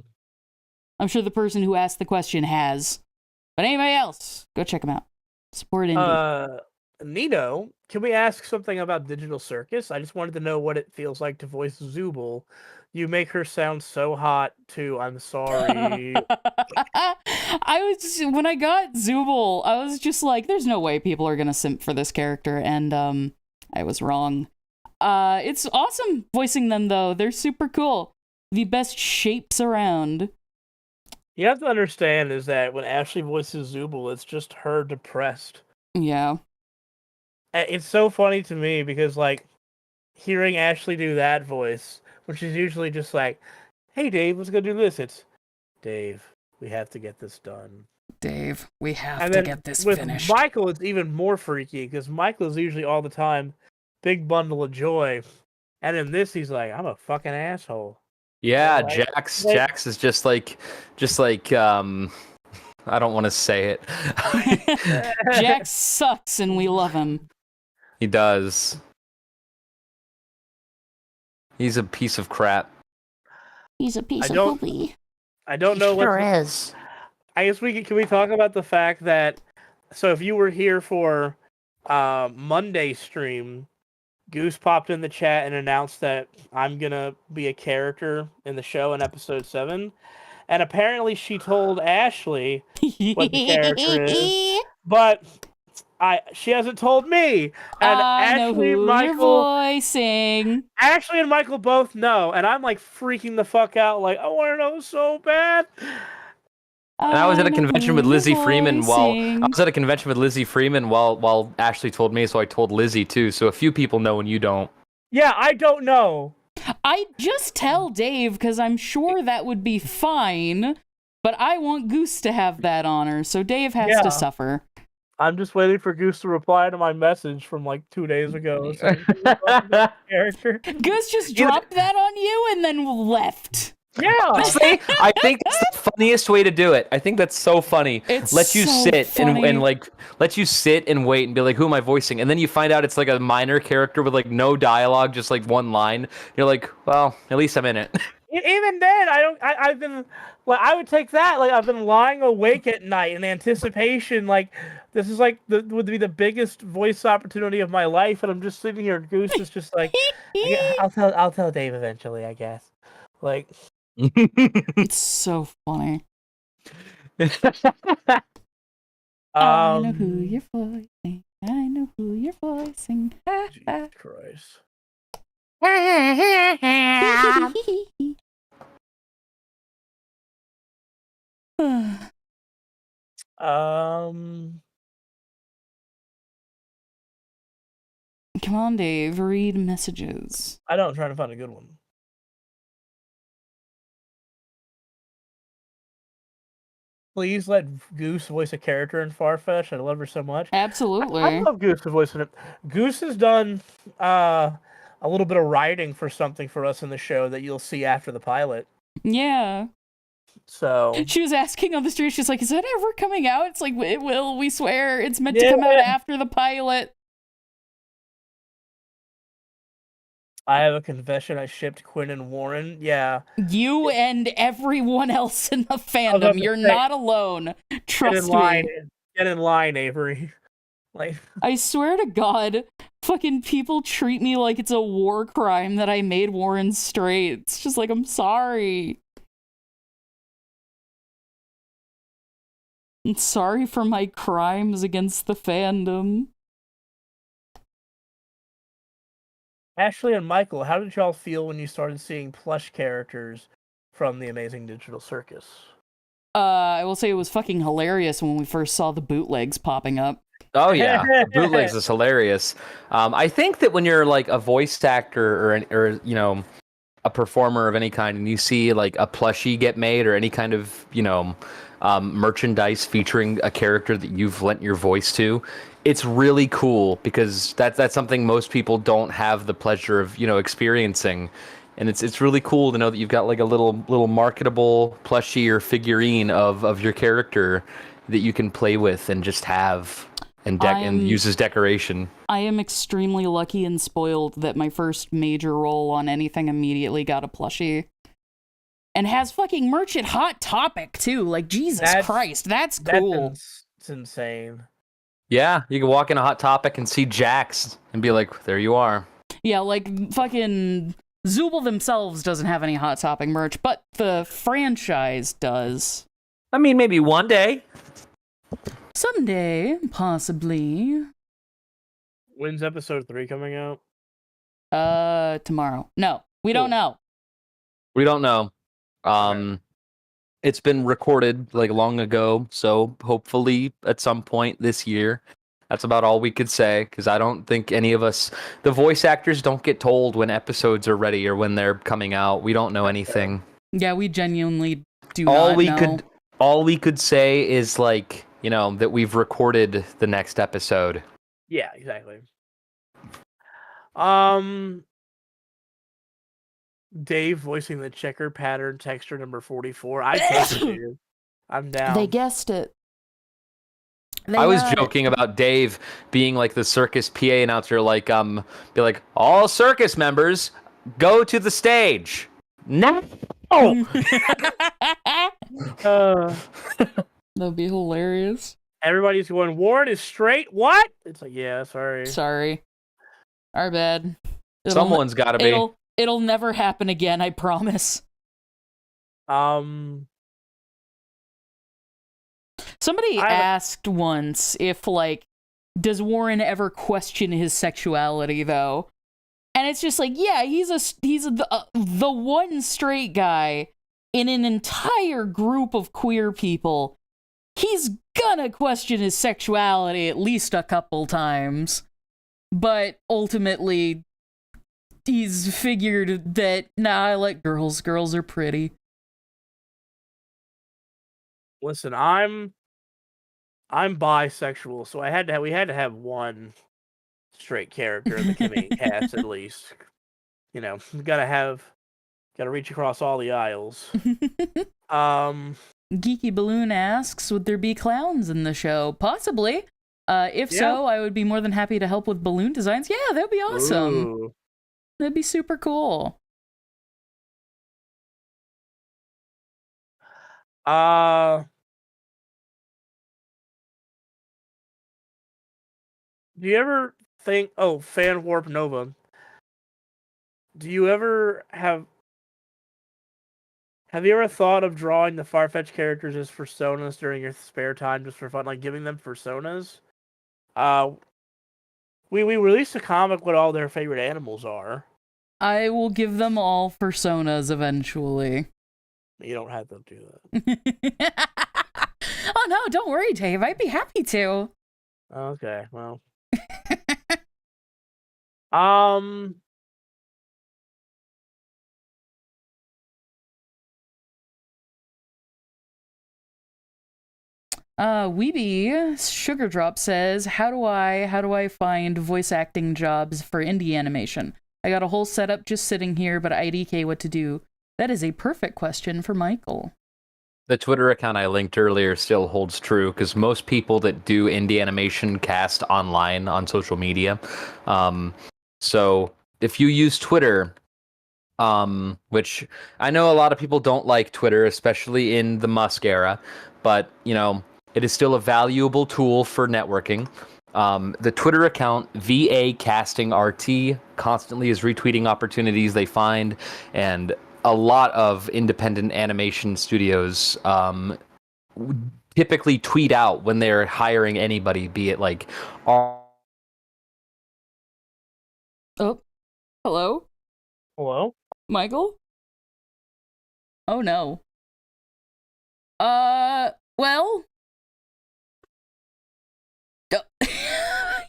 I'm sure the person who asked the question has. But anybody else, go check them out. Support indie. Nino, can we ask something about Digital Circus? I just wanted to know what it feels like to voice Zooble. You make her sound so hot, too. I'm sorry. When I got Zooble, I was just like, there's no way people are gonna simp for this character, and I was wrong. It's awesome voicing them, though. They're super cool. The best shapes around. You have to understand is that when Ashley voices Zooble, it's just her depressed. Yeah. It's so funny to me because, like, hearing Ashley do that voice, which is usually just like, hey, Dave, let's go do this. It's, Dave, we have to get this done. Dave, we have to get this finished. With Michael, it's even more freaky because Michael is usually all the time big bundle of joy. And in this, he's like, I'm a fucking asshole. Yeah, Well, Jax is just like I don't want to say it. Jax sucks and we love him. He does. He's a piece of crap. He's a piece of poopy. I don't know what Sure is. I guess can we talk about the fact that so if you were here for Monday stream, Goose popped in the chat and announced that I'm gonna be a character in the show in episode 7. And apparently she told Ashley what the character is, but she hasn't told me. And I know who you're voicing. Ashley and Michael both know, and I'm like freaking the fuck out. Like, I want to know so bad. And I was at a convention with Lizzie Freeman while Ashley told me, so I told Lizzie too. So a few people know and you don't. Yeah, I don't know. I just tell Dave because I'm sure that would be fine, but I want Goose to have that honor, so Dave has to suffer. I'm just waiting for Goose to reply to my message from like 2 days ago. Character. Goose just dropped that on you and then left. Yeah. Honestly, I think that's the funniest way to do it. I think that's so funny. It's let you so sit funny. and like let you sit and wait and be like, who am I voicing? And then you find out it's like a minor character with like no dialogue, just like one line. You're like, well, at least I'm in it. Even then, I've been like, I would take that. Like, I've been lying awake at night in anticipation. Like, this is like would be the biggest voice opportunity of my life, and I'm just sitting here. And Goose is just like, yeah, I'll tell Dave eventually, I guess. Like, it's so funny. I know who you're voicing. I know who you're voicing. Jesus Christ. Come on, Dave. Read messages. I don't. I'm trying to find a good one. Please let Goose voice a character in Farfetch. I love her so much. Absolutely. I love Goose voicing it. Goose has done a little bit of writing for something for us in the show that you'll see after the pilot. Yeah. So she was asking on the street, she's like, is that ever coming out? It's like, it will, we swear. It's meant to come out after the pilot. I have a confession. I shipped Quinn and Warren. Yeah. You and everyone else in the fandom. You're not alone. Trust me. Get in line, Avery. Like, I swear to God, fucking people treat me like it's a war crime that I made Warren straight. It's just like, I'm sorry. I'm sorry for my crimes against the fandom. Ashley and Michael, how did y'all feel when you started seeing plush characters from the Amazing Digital Circus? I will say it was fucking hilarious when we first saw the bootlegs popping up. Oh yeah, bootlegs is hilarious. I think that when you're like a voice actor or you know, a performer of any kind, and you see like a plushie get made or any kind of, you know, merchandise featuring a character that you've lent your voice to, it's really cool because that's something most people don't have the pleasure of, you know, experiencing. And it's really cool to know that you've got like a little marketable plushie or figurine of your character that you can play with and just have and use as decoration. I am extremely lucky and spoiled that my first major role on anything immediately got a plushie. And has fucking merch at Hot Topic too. Like, Jesus Christ, that's cool. It's insane. Yeah, you can walk in a Hot Topic and see Jax and be like, there you are. Yeah, like fucking Zooble themselves doesn't have any Hot Topic merch, but the franchise does. I mean, maybe one day. Someday, possibly. When's episode 3 coming out? Tomorrow. No, we don't know. We don't know. It's been recorded like long ago, so hopefully at some point this year. That's about all we could say, because I don't think any of us, the voice actors, don't get told when episodes are ready or when they're coming out. We don't know anything. Yeah, we genuinely do not know. All we could say is like, you know, that we've recorded the next episode. Yeah, exactly. Dave voicing the checker pattern texture number 44. I take it, dude. I'm down. They guessed it. I was joking about Dave being like the circus PA announcer, like be like, all circus members go to the stage. No. That'd be hilarious. Everybody's going, Warren is straight. What? It's like, yeah, sorry. Sorry. Our bad. Someone's got to be. It'll never happen again, I promise. Somebody asked once if, like, does Warren ever question his sexuality, though? And it's just like, yeah, he's the one straight guy in an entire group of queer people. He's gonna question his sexuality at least a couple times. But ultimately, he's figured that, nah, I like girls. Girls are pretty. Listen, I'm bisexual, so we had to have one straight character in the main cast at least. You know, gotta reach across all the aisles. Geeky Balloon asks, would there be clowns in the show? Possibly. If so, I would be more than happy to help with balloon designs. Yeah, that'd be awesome. Ooh. That'd be super cool. Do you ever think, Fan Warp Nova, do you ever have you ever thought of drawing the Farfetch characters as personas during your spare time just for fun, like giving them personas? We released a comic what all their favorite animals are. I will give them all personas eventually. You don't have to do that. Oh no, don't worry, Dave. I'd be happy to. Okay, well. Weeby Sugar Drop says, how do I find voice acting jobs for indie animation? I got a whole setup just sitting here, but IDK what to do. That is a perfect question for Michael. The Twitter account I linked earlier still holds true because most people that do indie animation cast online on social media. So if you use Twitter, which I know a lot of people don't like Twitter, especially in the Musk era, but you know, it is still a valuable tool for networking. The Twitter account VA Casting RT constantly is retweeting opportunities they find, and a lot of independent animation studios typically tweet out when they're hiring anybody, be it like... Oh, hello? Hello? Michael? Oh no. Well...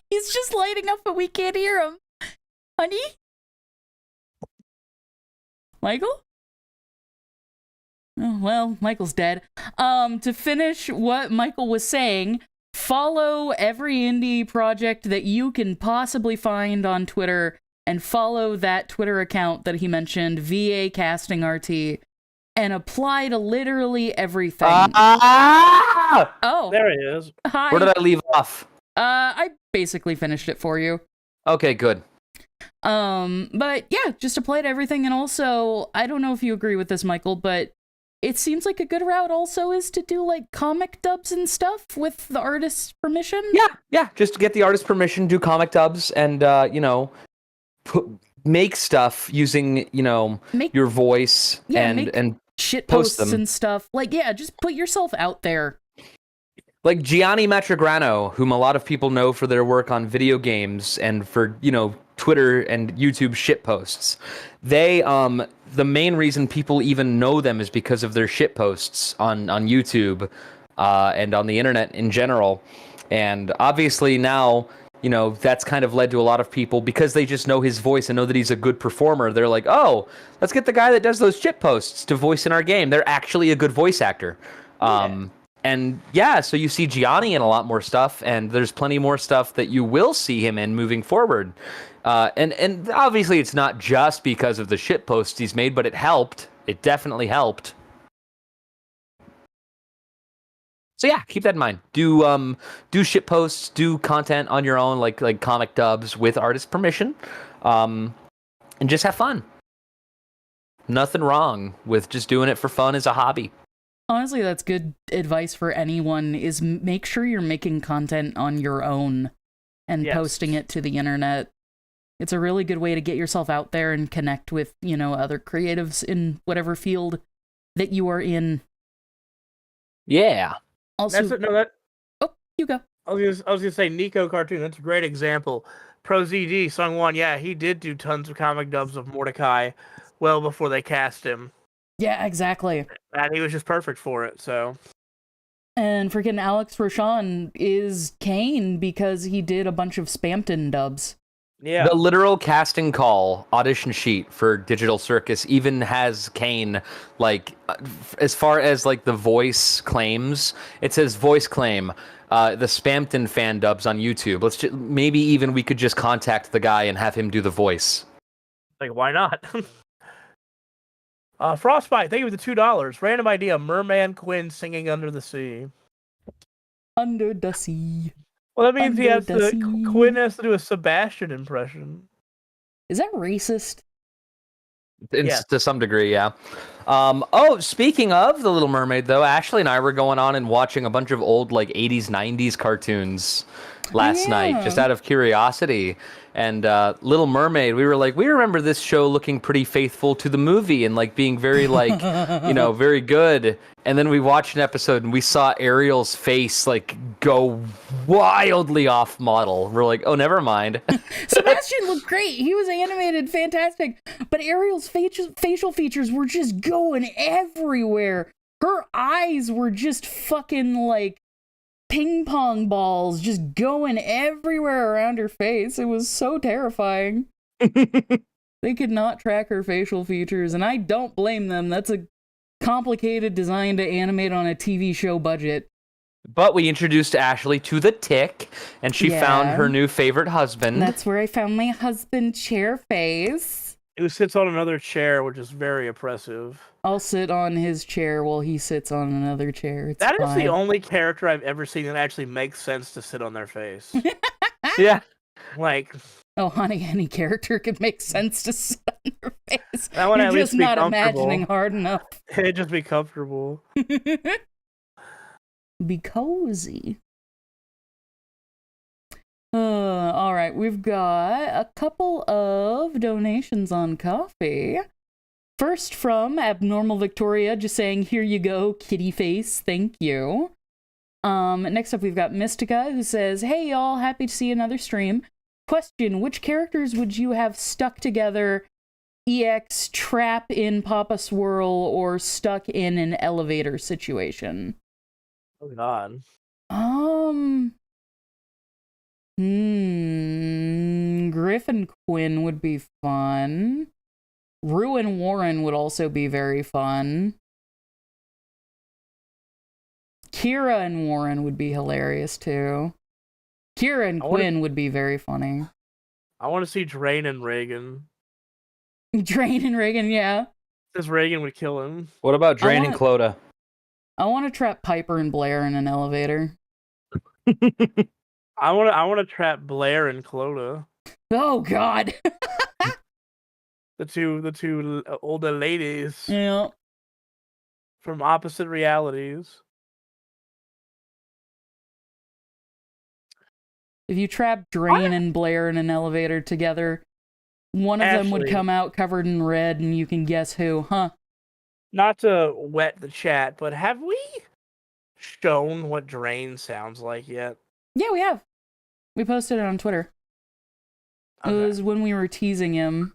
He's just lighting up, but we can't hear him. Honey? Michael? Oh, well, Michael's dead. To finish what Michael was saying, follow every indie project that you can possibly find on Twitter, and follow that Twitter account that he mentioned, VA Casting RT, and apply to literally everything. Oh! There he is. Hi. Where did I leave off? I basically finished it for you. Okay, good. But yeah, just apply to everything, and also, I don't know if you agree with this, Michael, but it seems like a good route also is to do, like, comic dubs and stuff with the artist's permission. Yeah, just to get the artist's permission, do comic dubs, and, you know, make stuff using, you know, your voice, and shit post posts them. and stuff. Like, yeah, just put yourself out there. Like Gianni Matrigrano, whom a lot of people know for their work on video games and for, you know, Twitter and YouTube shit posts. They, the main reason people even know them is because of their shit posts on YouTube, and on the internet in general. And obviously now, you know, that's kind of led to a lot of people, because they just know his voice and know that he's a good performer. They're like, oh, let's get the guy that does those shit posts to voice in our game. They're actually a good voice actor. And yeah, so you see Gianni in a lot more stuff, and there's plenty more stuff that you will see him in moving forward. And obviously it's not just because of the shit posts he's made, but it helped. It definitely helped. So yeah, keep that in mind. Do shit posts, do content on your own, like comic dubs with artist permission, and just have fun. Nothing wrong with just doing it for fun as a hobby. Honestly, that's good advice for anyone, is make sure you're making content on your own and posting it to the internet. It's a really good way to get yourself out there and connect with, other creatives in whatever field that you are in. Yeah. Also, you go. I was gonna say Nico cartoon. That's a great example. Pro ZD Sung-Won. Yeah, he did do tons of comic dubs of Mordecai, well before they cast him. Yeah, exactly. And he was just perfect for it. So. And freaking Alex Rochon is Kane because he did a bunch of Spamton dubs. Yeah. The literal casting call audition sheet for Digital Circus even has Kane, as far as the voice claims, it says voice claim, the Spamton fan dubs on YouTube. Maybe even we could just contact the guy and have him do the voice. Why not? Frostbite, thank you for the $2. Random idea, Merman Quinn singing Under the Sea. Under the sea. Well, that means Quinn has to do a Sebastian impression. Is that racist? To some degree, yeah. Speaking of The Little Mermaid, though, Ashley and I were going on and watching a bunch of old 80s, 90s cartoons last night, just out of curiosity. And Little Mermaid, we were we remember this show looking pretty faithful to the movie and being very very good. And then we watched an episode and we saw Ariel's face go wildly off model. We're like, oh, never mind. Sebastian looked great. He was animated fantastic. But Ariel's facial features were just going everywhere. Her eyes were just fucking ping pong balls just going everywhere around her face. It was so terrifying. They could not track her facial features, and I don't blame them. That's a complicated design to animate on a TV show budget. But we introduced Ashley to the Tick, and she found her new favorite husband. That's where I found my husband, Chairface. Who sits on another chair, which is very oppressive. I'll sit on his chair while he sits on another chair. It's that fine. Is the only character I've ever seen that actually makes sense to sit on their face. Yeah. Oh, honey, any character could make sense to sit on their face. That one You're at just least not imagining hard enough. It'd just be comfortable. Be cozy. All right, we've got a couple of donations on Coffee. First from Abnormal Victoria, just saying, here you go, kitty face, thank you. Next up, we've got Mystica, who says, hey y'all, happy to see another stream. Question, which characters would you have stuck together, EX trap in Papa Swirl, or stuck in an elevator situation? Oh god. Griffin Quinn would be fun. Ruin Warren would also be very fun. Kira and Warren would be hilarious too. Kira and Quinn would be very funny. I want to see Drain and Reagan. Drain and Reagan, yeah. Because Reagan would kill him. What about Drain and Clodagh? I want to trap Piper and Blair in an elevator. I want to trap Blair and Clodagh. Oh god. The two older ladies. Yeah. From opposite realities. If you trap Drain and Blair in an elevator together, one of them would come out covered in red, and you can guess who, huh? Not to wet the chat, but have we shown what Drain sounds like yet? Yeah, we have. We posted it on Twitter. Okay. It was when we were teasing him.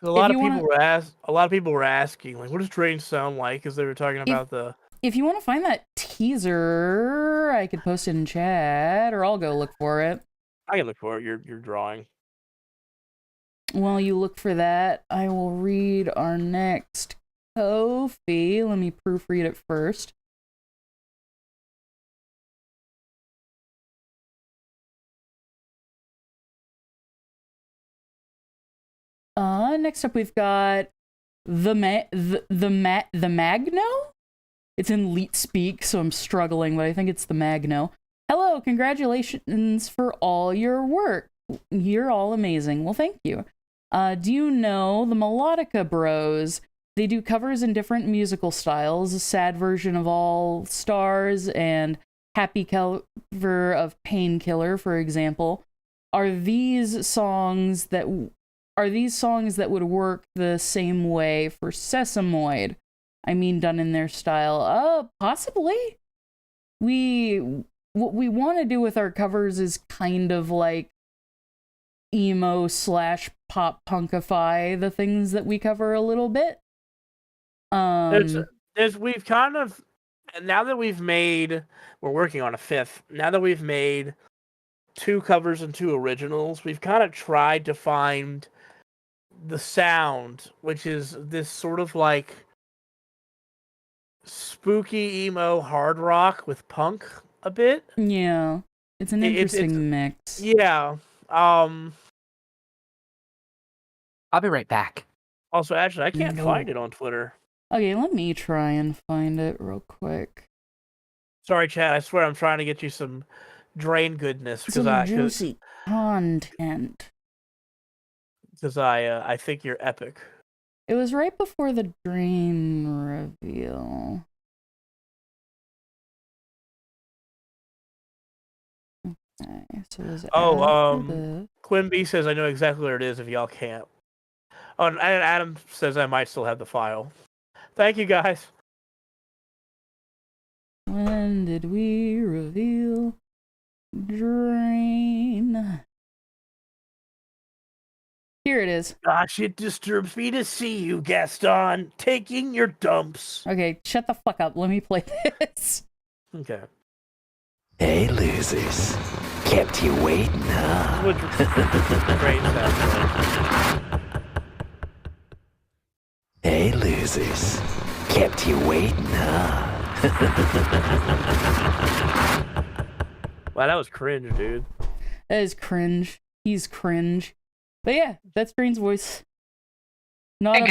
A lot of people were asking, what does Drain sound like? Because they were talking about the. If you want to find that teaser, I could post it in chat, or I'll go look for it. I can look for it. You're drawing. While you look for that, I will read our next Ko-fi. Let me proofread it first. Next up we've got the Magno. It's in Leet speak, so I'm struggling, but I think it's the Magno. Hello, congratulations for all your work. You're all amazing. Well, thank you. Do you know the Melodica Bros? They do covers in different musical styles. A sad version of All Stars and happy cover of Painkiller, for example. Are these songs that would work the same way for Sesamoid? I mean, done in their style. Possibly. What we want to do with our covers is kind of like emo / pop punkify the things that we cover a little bit. We've kind of, now that we're working on a 5th. Now that we've made 2 covers and 2 originals, we've kind of tried to find the sound, which is this sort of like spooky emo hard rock with punk a bit. Yeah, it's an interesting mix. Yeah. I'll be right back. Also, actually, I can't find it on Twitter. Okay, let me try and find it real quick. Sorry, Chad. I swear I'm trying to get you some Drain goodness some juicy content. Because I think you're epic. It was right before the Drain reveal. Okay, so it was Quinn B says I know exactly where it is if y'all can't. Oh, and Adam says I might still have the file. Thank you, guys. When did we reveal Drain? Here it is. Gosh, it disturbs me to see you, Gaston, taking your dumps. Okay, shut the fuck up. Let me play this. Okay. Hey, losers. Kept you waiting, huh? Great sound. Hey, losers. Kept you waiting, huh? Wow, that was cringe, dude. That is cringe. He's cringe. But yeah, that's Drain's voice. Not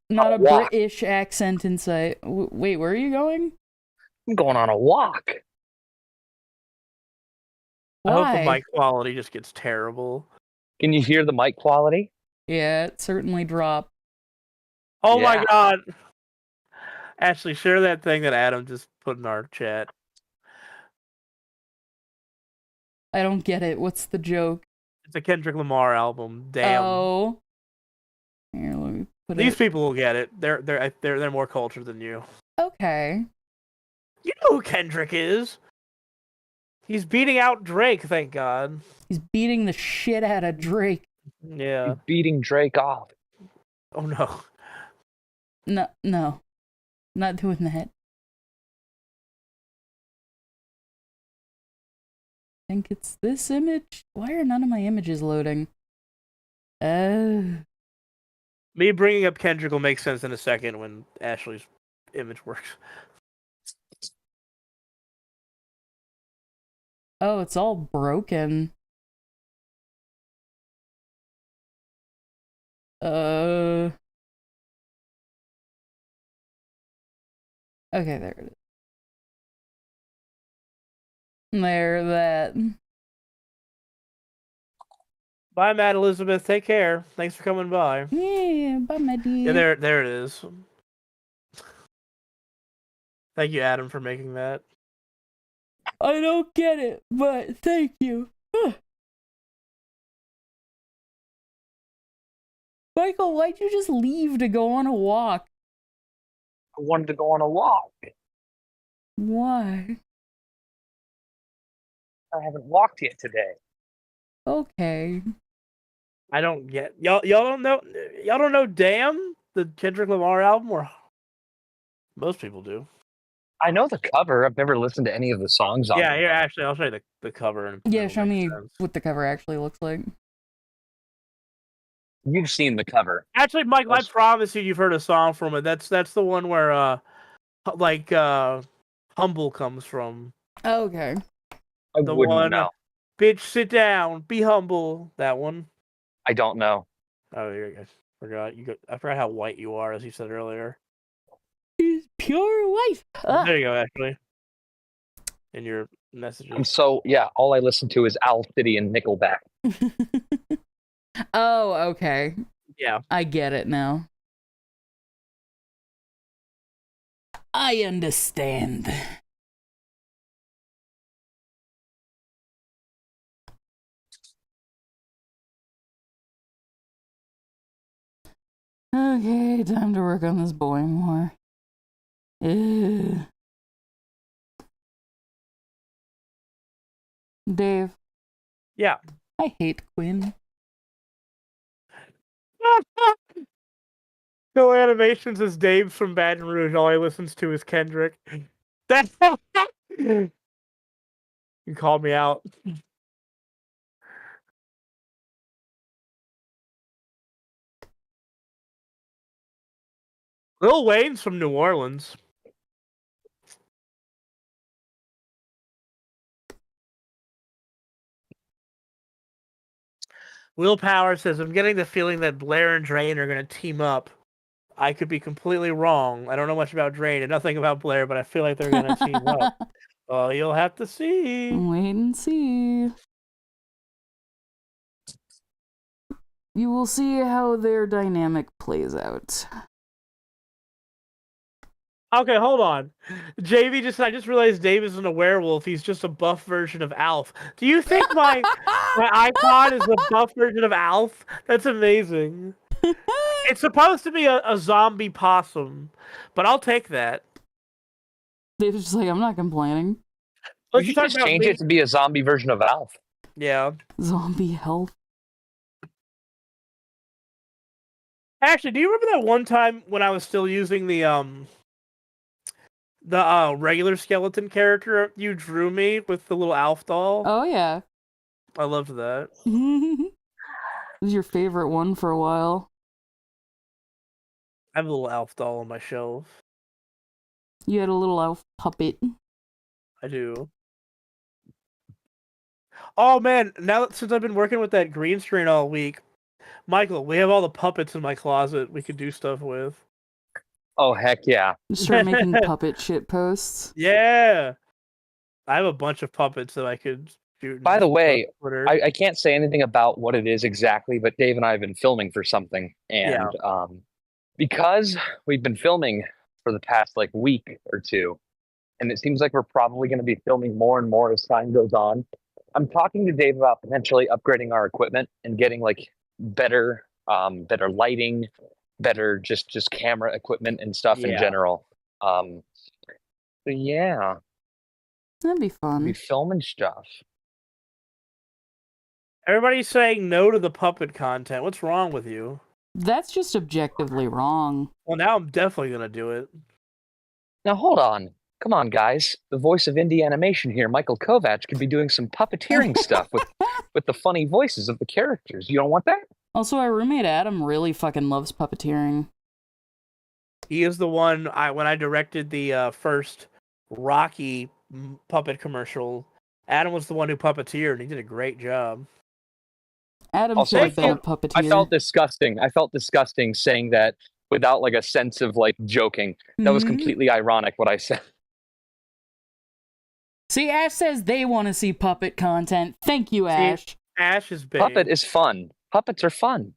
a British accent inside. Wait, where are you going? I'm going on a walk. Why? I hope the mic quality just gets terrible. Can you hear the mic quality? Yeah, it certainly dropped. Oh my god. Ashley, share that thing that Adam just put in our chat. I don't get it. What's the joke? It's a Kendrick Lamar album. Damn. Oh. Here, let me put These people will get it. They're more cultured than you. Okay. You know who Kendrick is. He's beating out Drake, thank God. He's beating the shit out of Drake. Yeah. He's beating Drake off. Oh no. No. Not doing that. I think it's this image. Why are none of my images loading? Me bringing up Kendrick will make sense in a second when Ashley's image works. Oh, it's all broken. Okay, there it is. That. Bye, Matt Elizabeth. Take care. Thanks for coming by. Yeah, bye, Maddie. Yeah, there it is. Thank you, Adam, for making that. I don't get it, but thank you. Michael, why'd you just leave to go on a walk? I wanted to go on a walk. Why? I haven't walked yet today. Okay. I don't get y'all don't know Damn, the Kendrick Lamar album, or most people do. I know the cover. I've never listened to any of the songs on it. Yeah, here actually I'll show you the cover and Yeah, show me what the cover actually looks like. You've seen the cover. Actually, Michael, I promise you've heard a song from it. That's the one where Humble comes from. Okay. I wouldn't know. Bitch, sit down, be humble. That one. I don't know. Oh, here you go. forgot. I forgot how white you are, as you said earlier. She's pure white. There you go, actually. In your messages. And so, yeah, all I listen to is Owl City and Nickelback. Oh, okay. Yeah. I get it now. I understand. Okay, time to work on this boy more. Ew. Dave. Yeah. I hate Quinn. No animations is Dave from Baton Rouge. All he listens to is Kendrick. That you called me out. Lil Wayne's from New Orleans. Will Power says, I'm getting the feeling that Blair and Drain are going to team up. I could be completely wrong. I don't know much about Drain and nothing about Blair, but I feel like they're going to team up. Well, you'll have to see. Wait and see. You will see how their dynamic plays out. Okay, hold on. I just realized Dave isn't a werewolf. He's just a buff version of Alf. Do you think my icon is a buff version of Alf? That's amazing. It's supposed to be a zombie possum, but I'll take that. Dave's just like, I'm not complaining. You should just change it to be a zombie version of Alf. Yeah. Zombie health. Actually, do you remember that one time when I was still using the regular skeleton character you drew me with the little Alf doll? Oh, yeah. I loved that. It was your favorite one for a while. I have a little Alf doll on my shelf. You had a little Alf puppet. I do. Oh man, since I've been working with that green screen all week, Michael, we have all the puppets in my closet we could do stuff with. Oh, heck yeah. Start making puppet shit posts. Yeah. I have a bunch of puppets that I could shoot. By the way, I can't say anything about what it is exactly, but Dave and I have been filming for something. And because we've been filming for the past week or two, and it seems like we're probably going to be filming more and more as time goes on, I'm talking to Dave about potentially upgrading our equipment and getting better lighting, better just camera equipment and stuff in general. But yeah, that'd be fun. Be filming stuff. Everybody's saying no to the puppet content. What's wrong with you? That's just objectively wrong. Well, now I'm definitely gonna do it. Now hold on. Come on, guys. The voice of indie animation here, Michael Kovac, could be doing some puppeteering stuff with the funny voices of the characters. You don't want that? Also, our roommate Adam really fucking loves puppeteering. He is the one when I directed the first Rocky puppet commercial. Adam was the one who puppeteered, and he did a great job. Adam should have been a puppeteer. I felt disgusting. I felt disgusting saying that without a sense of joking. That was completely ironic what I said. See, Ash says they want to see puppet content. Thank you, Ash. Ash is big. Puppet is fun. Puppets are fun.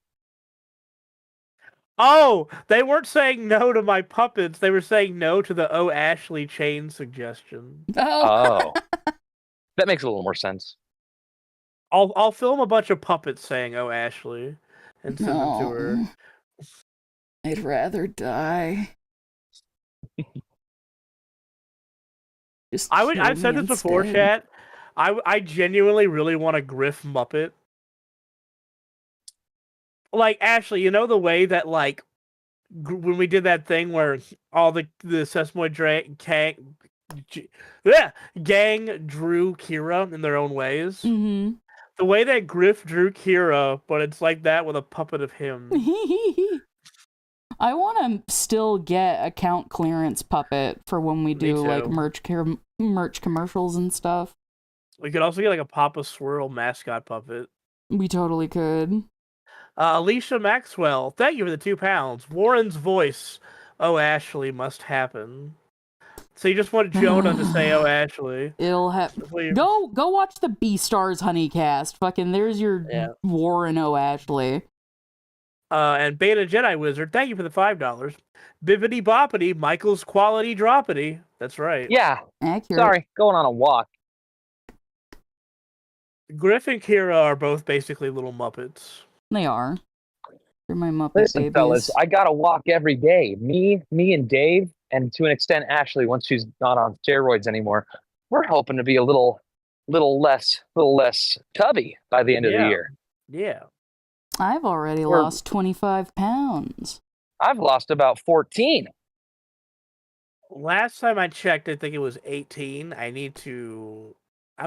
Oh, they weren't saying no to my puppets. They were saying no to the Oh Ashley chain suggestion. Oh. That makes a little more sense. I'll film a bunch of puppets saying Oh Ashley and send them to her. I'd rather die. I've said this before, chat. I genuinely really want a Griff Muppet. Ashley, you know the way that when we did that thing where all the Sesamoid gang drew Kira in their own ways? Mm-hmm. The way that Griff drew Kira, but it's like that with a puppet of him. I want to still get a count clearance puppet for when we do merch commercials and stuff. We could also get a Papa Swirl mascot puppet. We totally could. Alicia Maxwell, thank you for the £2. Warren's voice. Oh, Ashley must happen. So you just want Jonah to say, "Oh, Ashley." It'll happen. Go watch the Beastars Honeycast. Fucking, there's your Warren O. Ashley. And Beta Jedi Wizard, thank you for the $5. Bibbidi Boppity, Michael's Quality Droppity. That's right. Yeah. Accurate. Sorry, going on a walk. Griff and Kira are both basically little Muppets. They are. They're my Muppet Listen, babies. fellas, I gotta walk every day. Me and Dave, and to an extent Ashley, once she's not on steroids anymore. We're hoping to be a little less tubby by the end of the year. Yeah. I've already lost 25 pounds. I've lost about 14. Last time I checked, I think it was 18. I need to...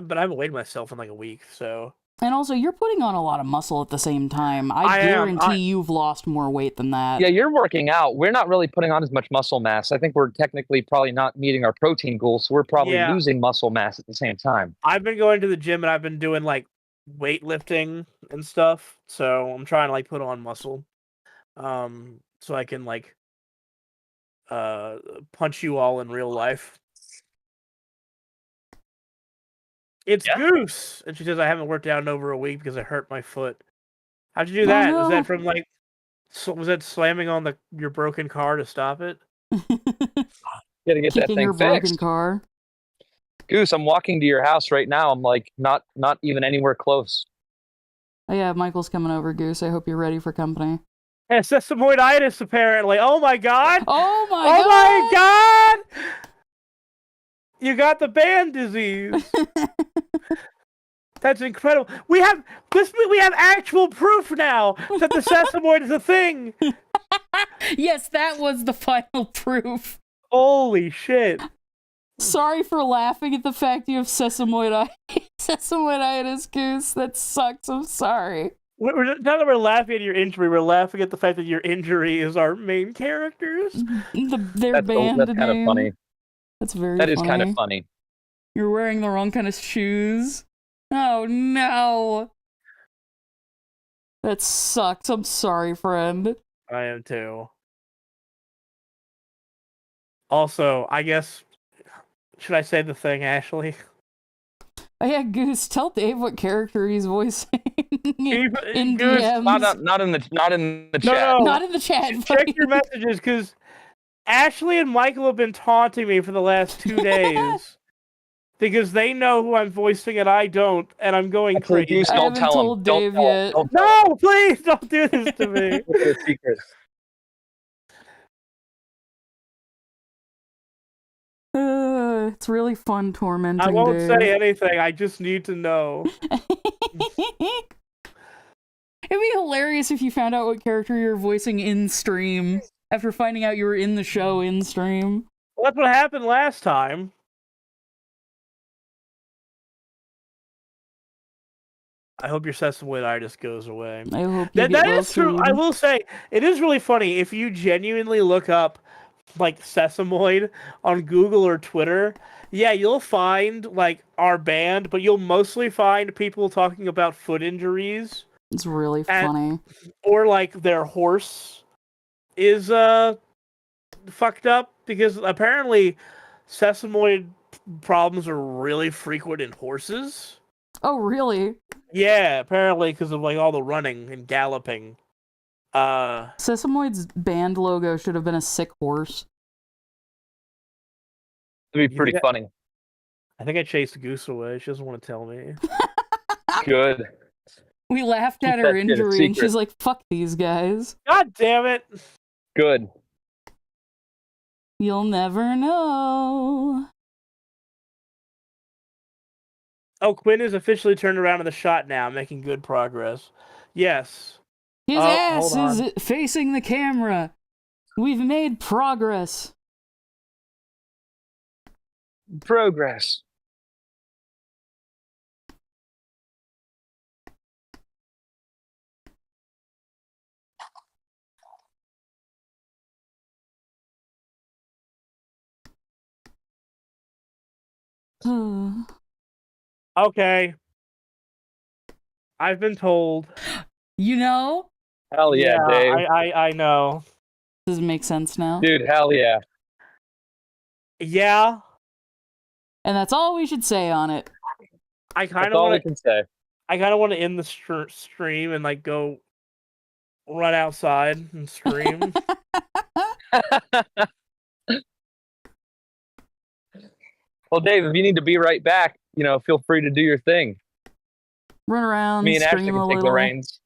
But I haven't weighed myself in like a week, so... And also, you're putting on a lot of muscle at the same time. I guarantee you've lost more weight than that. Yeah, you're working out. We're not really putting on as much muscle mass. I think we're technically probably not meeting our protein goals, so we're probably losing muscle mass at the same time. I've been going to the gym and I've been doing like weightlifting and stuff, so I'm trying to like put on muscle. So I can like punch you all in real life. It's Goose, and she says I haven't worked out in over a week because I hurt my foot. How'd you do that? No. Was that from like? Was that slamming on your broken car to stop it? Gotta get that thing your fixed. broken car. Goose, I'm walking to your house right now. I'm like not even anywhere close. Oh yeah, Michael's coming over, Goose. I hope you're ready for company. Yeah, sesamoiditis, apparently. Oh my god! Oh my god! Oh my god! You got the band disease. That's incredible. We have actual proof now that the sesamoid is a thing. Yes, that was the final proof. Holy shit. Sorry for laughing at the fact you have sesamoiditis, Goose. That sucks. I'm sorry. Not that we're laughing at your injury, we're laughing at the fact that your injury is our main characters. Their band that's name. kind of funny. That's very That funny. is kind of funny. You're wearing the wrong kind of shoes. Oh no. That sucks. I'm sorry, friend. I am too. Also, I guess, should I say the thing, Ashley? Oh yeah, Goose, tell Dave what character he's voicing in Goose, DMs. Not in the chat. No. Not in the chat. Check your messages, because Ashley and Michael have been taunting me for the last 2 days. Because they know who I'm voicing and I don't, and I'm going crazy. Goose, I don't haven't tell told him. Dave yet. No, please don't do this to me. It's a secret. It's really fun tormenting I won't Dave. say anything. I just need to know. It'd be hilarious if you found out what character you're voicing in stream after finding out you were in the show in stream. Well, that's what happened last time. I hope your sesamoiditis goes away. I hope you that is true. I will say, it is really funny if you genuinely look up like sesamoid on Google or Twitter. Yeah, you'll find like our band, but you'll mostly find people talking about foot injuries. It's really funny. Or like their horse is fucked up, because apparently sesamoid problems are really frequent in horses. Oh, really? Yeah, apparently because of like all the running and galloping. Sesamoid's band logo should have been a sick horse. It'd be pretty funny. I think I chased Goose away. She doesn't want to tell me. Good. We laughed at her injury and she's like, fuck these guys. God damn it. Good. You'll never know. Oh, Quinn is officially turned around in the shot now, making good progress. Yes. His ass is facing the camera. We've made progress. Progress. Okay. I've been told. You know, Hell yeah, Dave. I know. Does it make sense now? Dude, hell yeah. Yeah. And that's all we should say on it. I kind That's of all we want to. can say. I kind of want to end the stream and like go run outside and scream. Well, Dave, if you need to be right back, feel free to do your thing. Run around, Me and Ashley scream can a take the little. reins.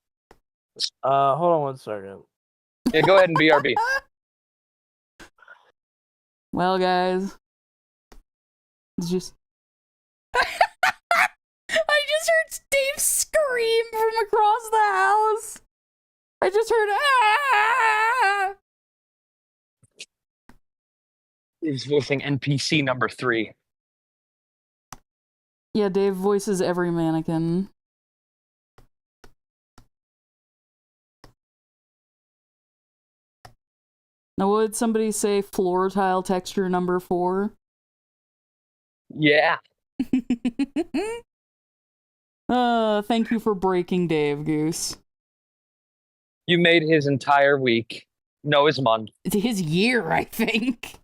Hold on one second. Yeah, go ahead and BRB. Well, guys, it's just. I just heard Dave scream from across the house. I just heard ah. He's voicing NPC number 3. Yeah, Dave voices every mannequin. Now, would somebody say floor tile texture number 4? Yeah. Thank you for breaking Dave, Goose. You made his entire week. No, his month. His year, I think.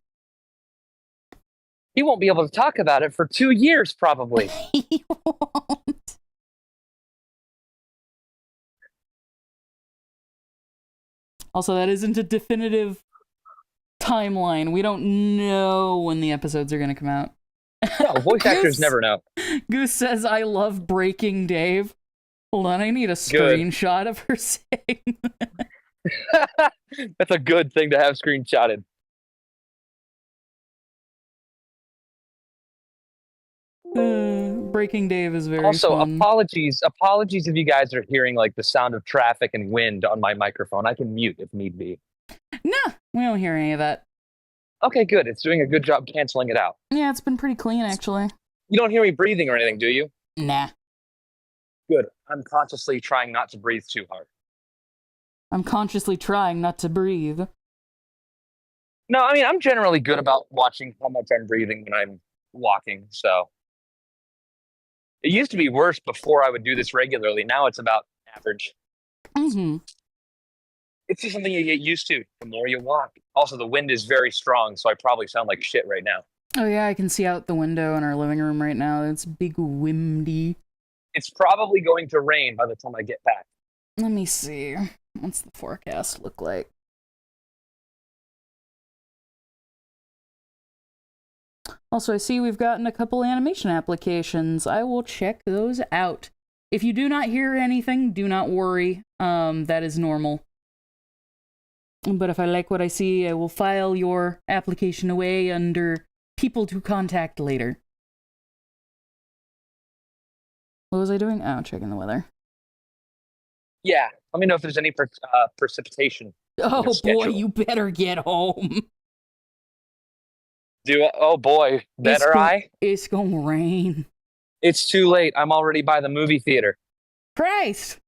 He won't be able to talk about it for 2 years, probably. He won't. Also, that isn't a definitive timeline. We don't know when the episodes are going to come out. No, voice actors never know. Goose says, I love breaking Dave. Hold on, I need a screenshot of her saying that. That's a good thing to have screenshotted. Breaking Dave is very also, fun. apologies if you guys are hearing like the sound of traffic and wind on my microphone. I can mute if need be. Nah, we don't hear any of that. Okay, good. It's doing a good job canceling it out. Yeah, it's been pretty clean, actually. You don't hear me breathing or anything, do you? Nah. Good. I'm consciously trying not to breathe too hard. I'm consciously trying not to breathe. No, I mean, I'm generally good about watching how much I'm breathing when I'm walking, so. It used to be worse before I would do this regularly. Now it's about average. Mm-hmm. It's just something you get used to the more you walk. Also, the wind is very strong, so I probably sound like shit right now. Oh yeah, I can see out the window in our living room right now. It's big windy. It's probably going to rain by the time I get back. Let me see. What's the forecast look like? Also, I see we've gotten a couple animation applications. I will check those out. If you do not hear anything, do not worry. That is normal. But if I like what I see, I will file your application away under people to contact later. What was I doing? Oh, checking the weather. Yeah, let me know if there's any precipitation. Oh boy, schedule. you better get home. Oh boy, better I? It's gonna rain. It's too late. I'm already by the movie theater. Christ!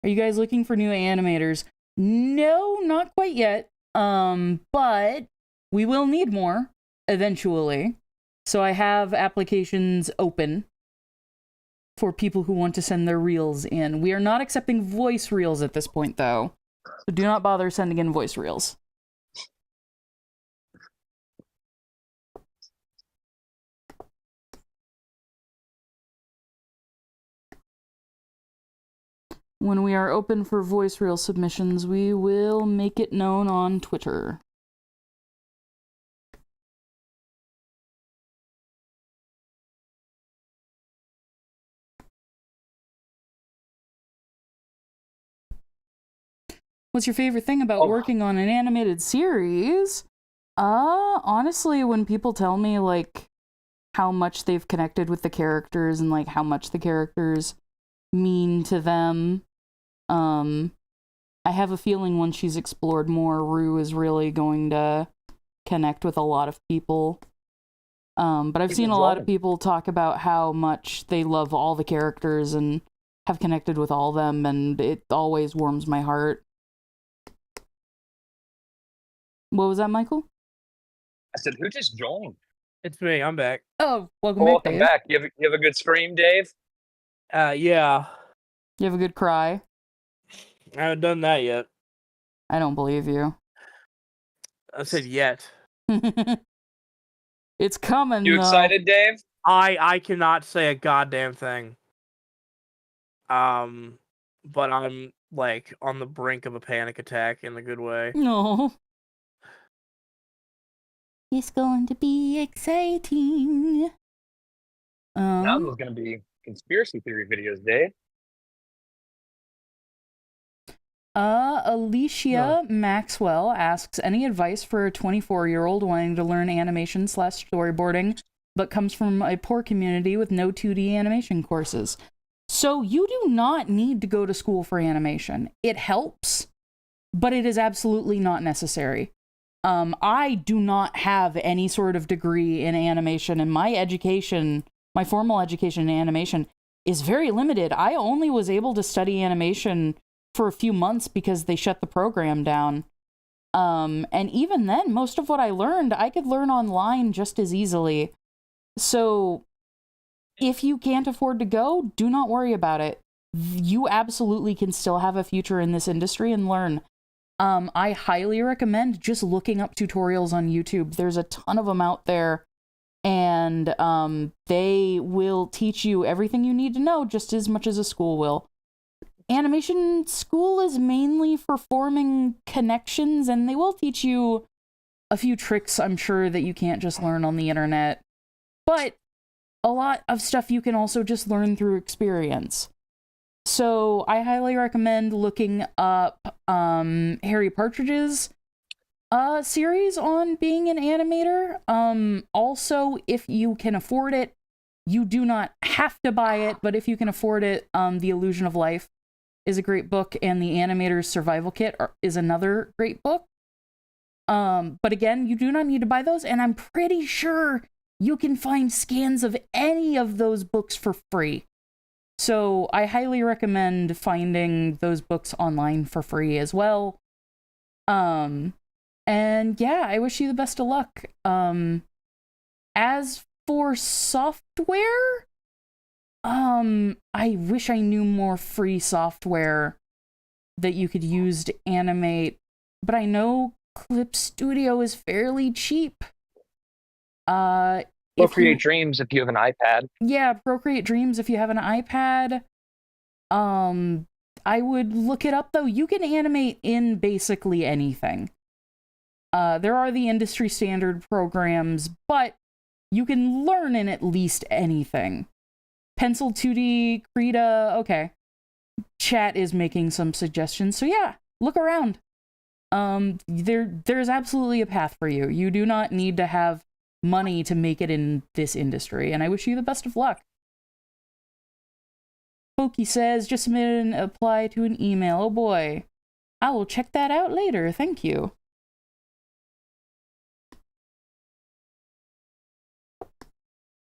Are you guys looking for new animators? No, not quite yet. But we will need more eventually. So I have applications open for people who want to send their reels in. We are not accepting voice reels at this point, though. So do not bother sending in voice reels. When we are open for voice reel submissions, we will make it known on Twitter. What's your favorite thing about working on an animated series? Honestly, when people tell me, like, how much they've connected with the characters and, like, how much the characters mean to them, I have a feeling once she's explored more, Rue is really going to connect with a lot of people. But I've seen a lot of people talk about how much they love all the characters and have connected with all of them, and it always warms my heart. What was that, Michael? I said, who just joined? It's me. I'm back. Oh, welcome Well, back, welcome Dave. back. You have a good scream, Dave? Yeah. You have a good cry? I haven't done that yet. I don't believe you. I said yet. It's coming, You though. excited, Dave? I cannot say a goddamn thing. But I'm like on the brink of a panic attack in a good way. No. It's going to be exciting. Now there's going to be conspiracy theory videos, Dave. Alicia Maxwell asks, any advice for a 24-year-old wanting to learn animation/storyboarding, but comes from a poor community with no 2D animation courses? So you do not need to go to school for animation. It helps, but it is absolutely not necessary. I do not have any sort of degree in animation, and my education, my formal education in animation, is very limited. I only was able to study animation for a few months because they shut the program down. And even then, most of what I learned, I could learn online just as easily. So if you can't afford to go, do not worry about it. You absolutely can still have a future in this industry and learn. I highly recommend just looking up tutorials on YouTube. There's a ton of them out there, and they will teach you everything you need to know just as much as a school will. Animation school is mainly for forming connections, and they will teach you a few tricks, I'm sure, that you can't just learn on the internet. But a lot of stuff you can also just learn through experience. So I highly recommend looking up Harry Partridge's series on being an animator. Also, if you can afford it, you do not have to buy it, but if you can afford it, The Illusion of Life is a great book, and The Animator's Survival Kit is another great book. But again, you do not need to buy those, and I'm pretty sure you can find scans of any of those books for free. So I highly recommend finding those books online for free as well. And yeah, I wish you the best of luck. As for software, I wish I knew more free software that you could use to animate, but I know Clip Studio is fairly cheap. Procreate Dreams if you have an iPad. Yeah, Procreate Dreams if you have an iPad. I would look it up, though. You can animate in basically anything. There are the industry standard programs, but you can learn in at least anything. Pencil 2D, Krita, okay. Chat is making some suggestions, so yeah, look around. There's absolutely a path for you. You do not need to have money to make it in this industry, and I wish you the best of luck. Pokey says, just submit and apply to an email. Oh boy. I will check that out later. Thank you.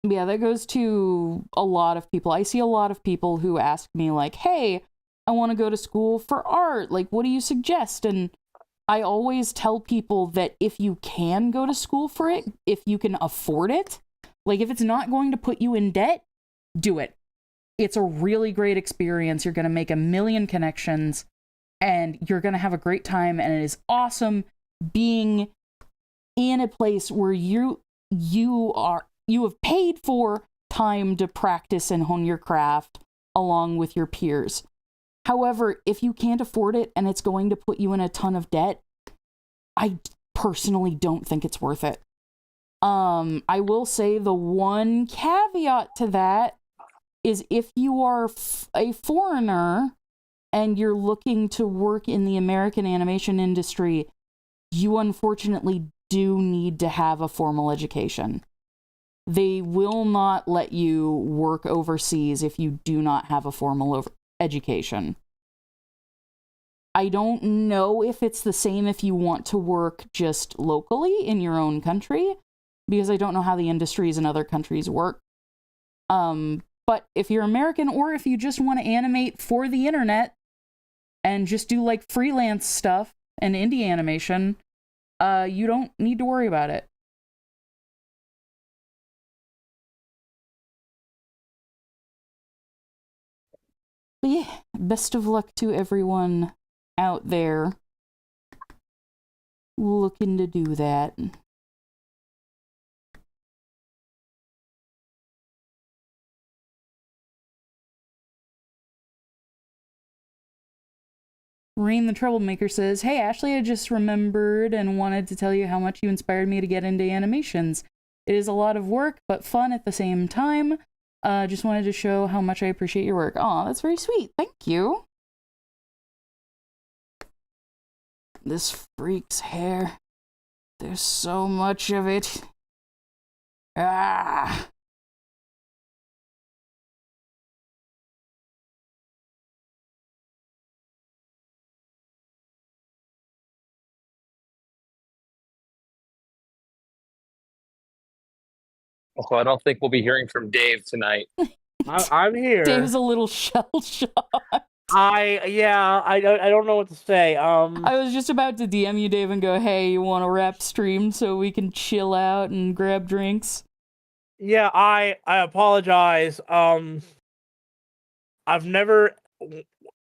Yeah, that goes to a lot of people. I see a lot of people who ask me, like, hey, I want to go to school for art. Like, what do you suggest? And I always tell people that if you can go to school for it, if you can afford it, like if it's not going to put you in debt, do it. It's a really great experience. You're going to make a million connections and you're going to have a great time. And it is awesome being in a place where you have paid for time to practice and hone your craft along with your peers. However, if you can't afford it and it's going to put you in a ton of debt, I personally don't think it's worth it. I will say the one caveat to that is if you are a foreigner and you're looking to work in the American animation industry, you unfortunately do need to have a formal education. They will not let you work overseas if you do not have a formal education. I don't know if it's the same if you want to work just locally in your own country, because I don't know how the industries in other countries work. But if you're American, or if you just want to animate for the internet and just do like freelance stuff and indie animation, you don't need to worry about it. But yeah, best of luck to everyone out there looking to do that. Rain the Troublemaker says, "Hey Ashley, I just remembered and wanted to tell you how much you inspired me to get into animations. It is a lot of work, but fun at the same time. Just wanted to show how much I appreciate your work." Aw, that's very sweet. Thank you. This freak's hair. There's so much of it. Ah. So I don't think we'll be hearing from Dave tonight. I'm here. Dave's a little shell shocked. I don't know what to say. I was just about to DM you, Dave, and go, "Hey, you want to wrap stream so we can chill out and grab drinks?" Yeah, I apologize. I've never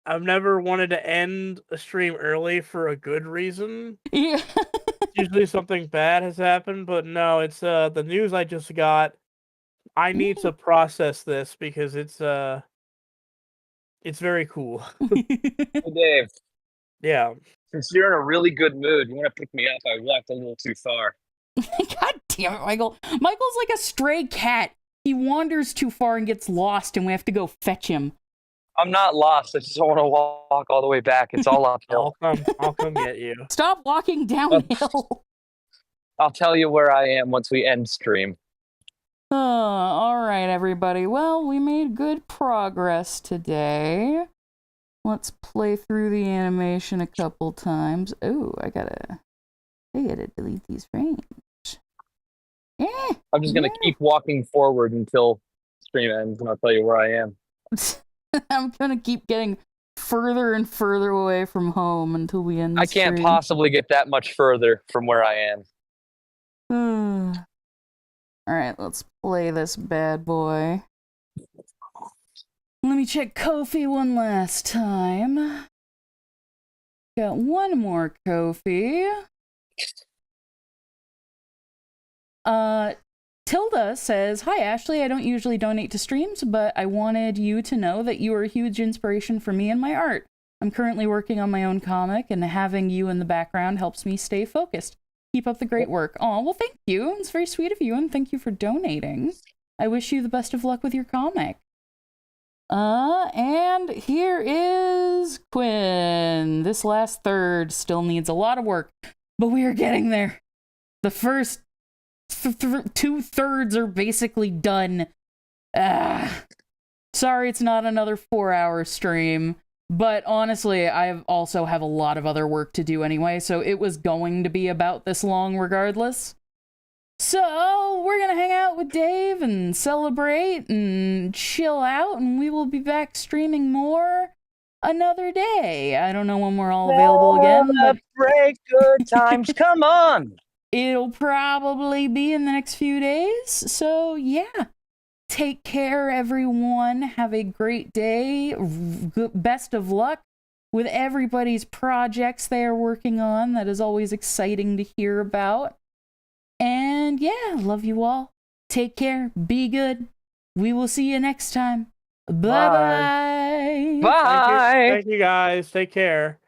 wanted to end a stream early for a good reason. Yeah. Usually something bad has happened, but no, it's the news I just got. I need to process this because it's very cool. Hey, Dave, Yeah. since you're in a really good mood, you want to pick me up? I walked a little too far. God damn it, Michael. Michael's like a stray cat. He wanders too far and gets lost, and we have to go fetch him. I'm not lost. I just don't want to walk all the way back. It's all uphill. I'll come get you. Stop walking downhill. I'll tell you where I am once we end stream. Alright, everybody. Well, we made good progress today. Let's play through the animation a couple times. Oh, I gotta delete these frames. I'm just going to keep walking forward until stream ends, and I'll tell you where I am. I'm gonna keep getting further and further away from home until we end the I can't stream. possibly get that much further from where I am. Alright, let's play this bad boy. Let me check Ko-fi one last time. Got one more Ko-fi. Tilda says, "Hi Ashley, I don't usually donate to streams, but I wanted you to know that you are a huge inspiration for me and my art. I'm currently working on my own comic, and having you in the background helps me stay focused. Keep up the great work." Oh, well, thank you. It's very sweet of you, and thank you for donating. I wish you the best of luck with your comic. And here is Quinn. This last third still needs a lot of work, but we are getting there. The first 2/3 are basically done. Sorry it's not another 4-hour stream, but honestly, I also have a lot of other work to do anyway, so it was going to be about this long regardless. So, we're gonna hang out with Dave and celebrate and chill out, and we will be back streaming more another day. I don't know when we're all available again, but Celebrate good times, come on! it'll probably be in the next few days. So, yeah. Take care, everyone. Have a great day. Best of luck with everybody's projects they are working on. That is always exciting to hear about. And yeah, love you all. Take care. Be good. We will see you next time. Bye-bye. Bye! Thank you guys. Take care.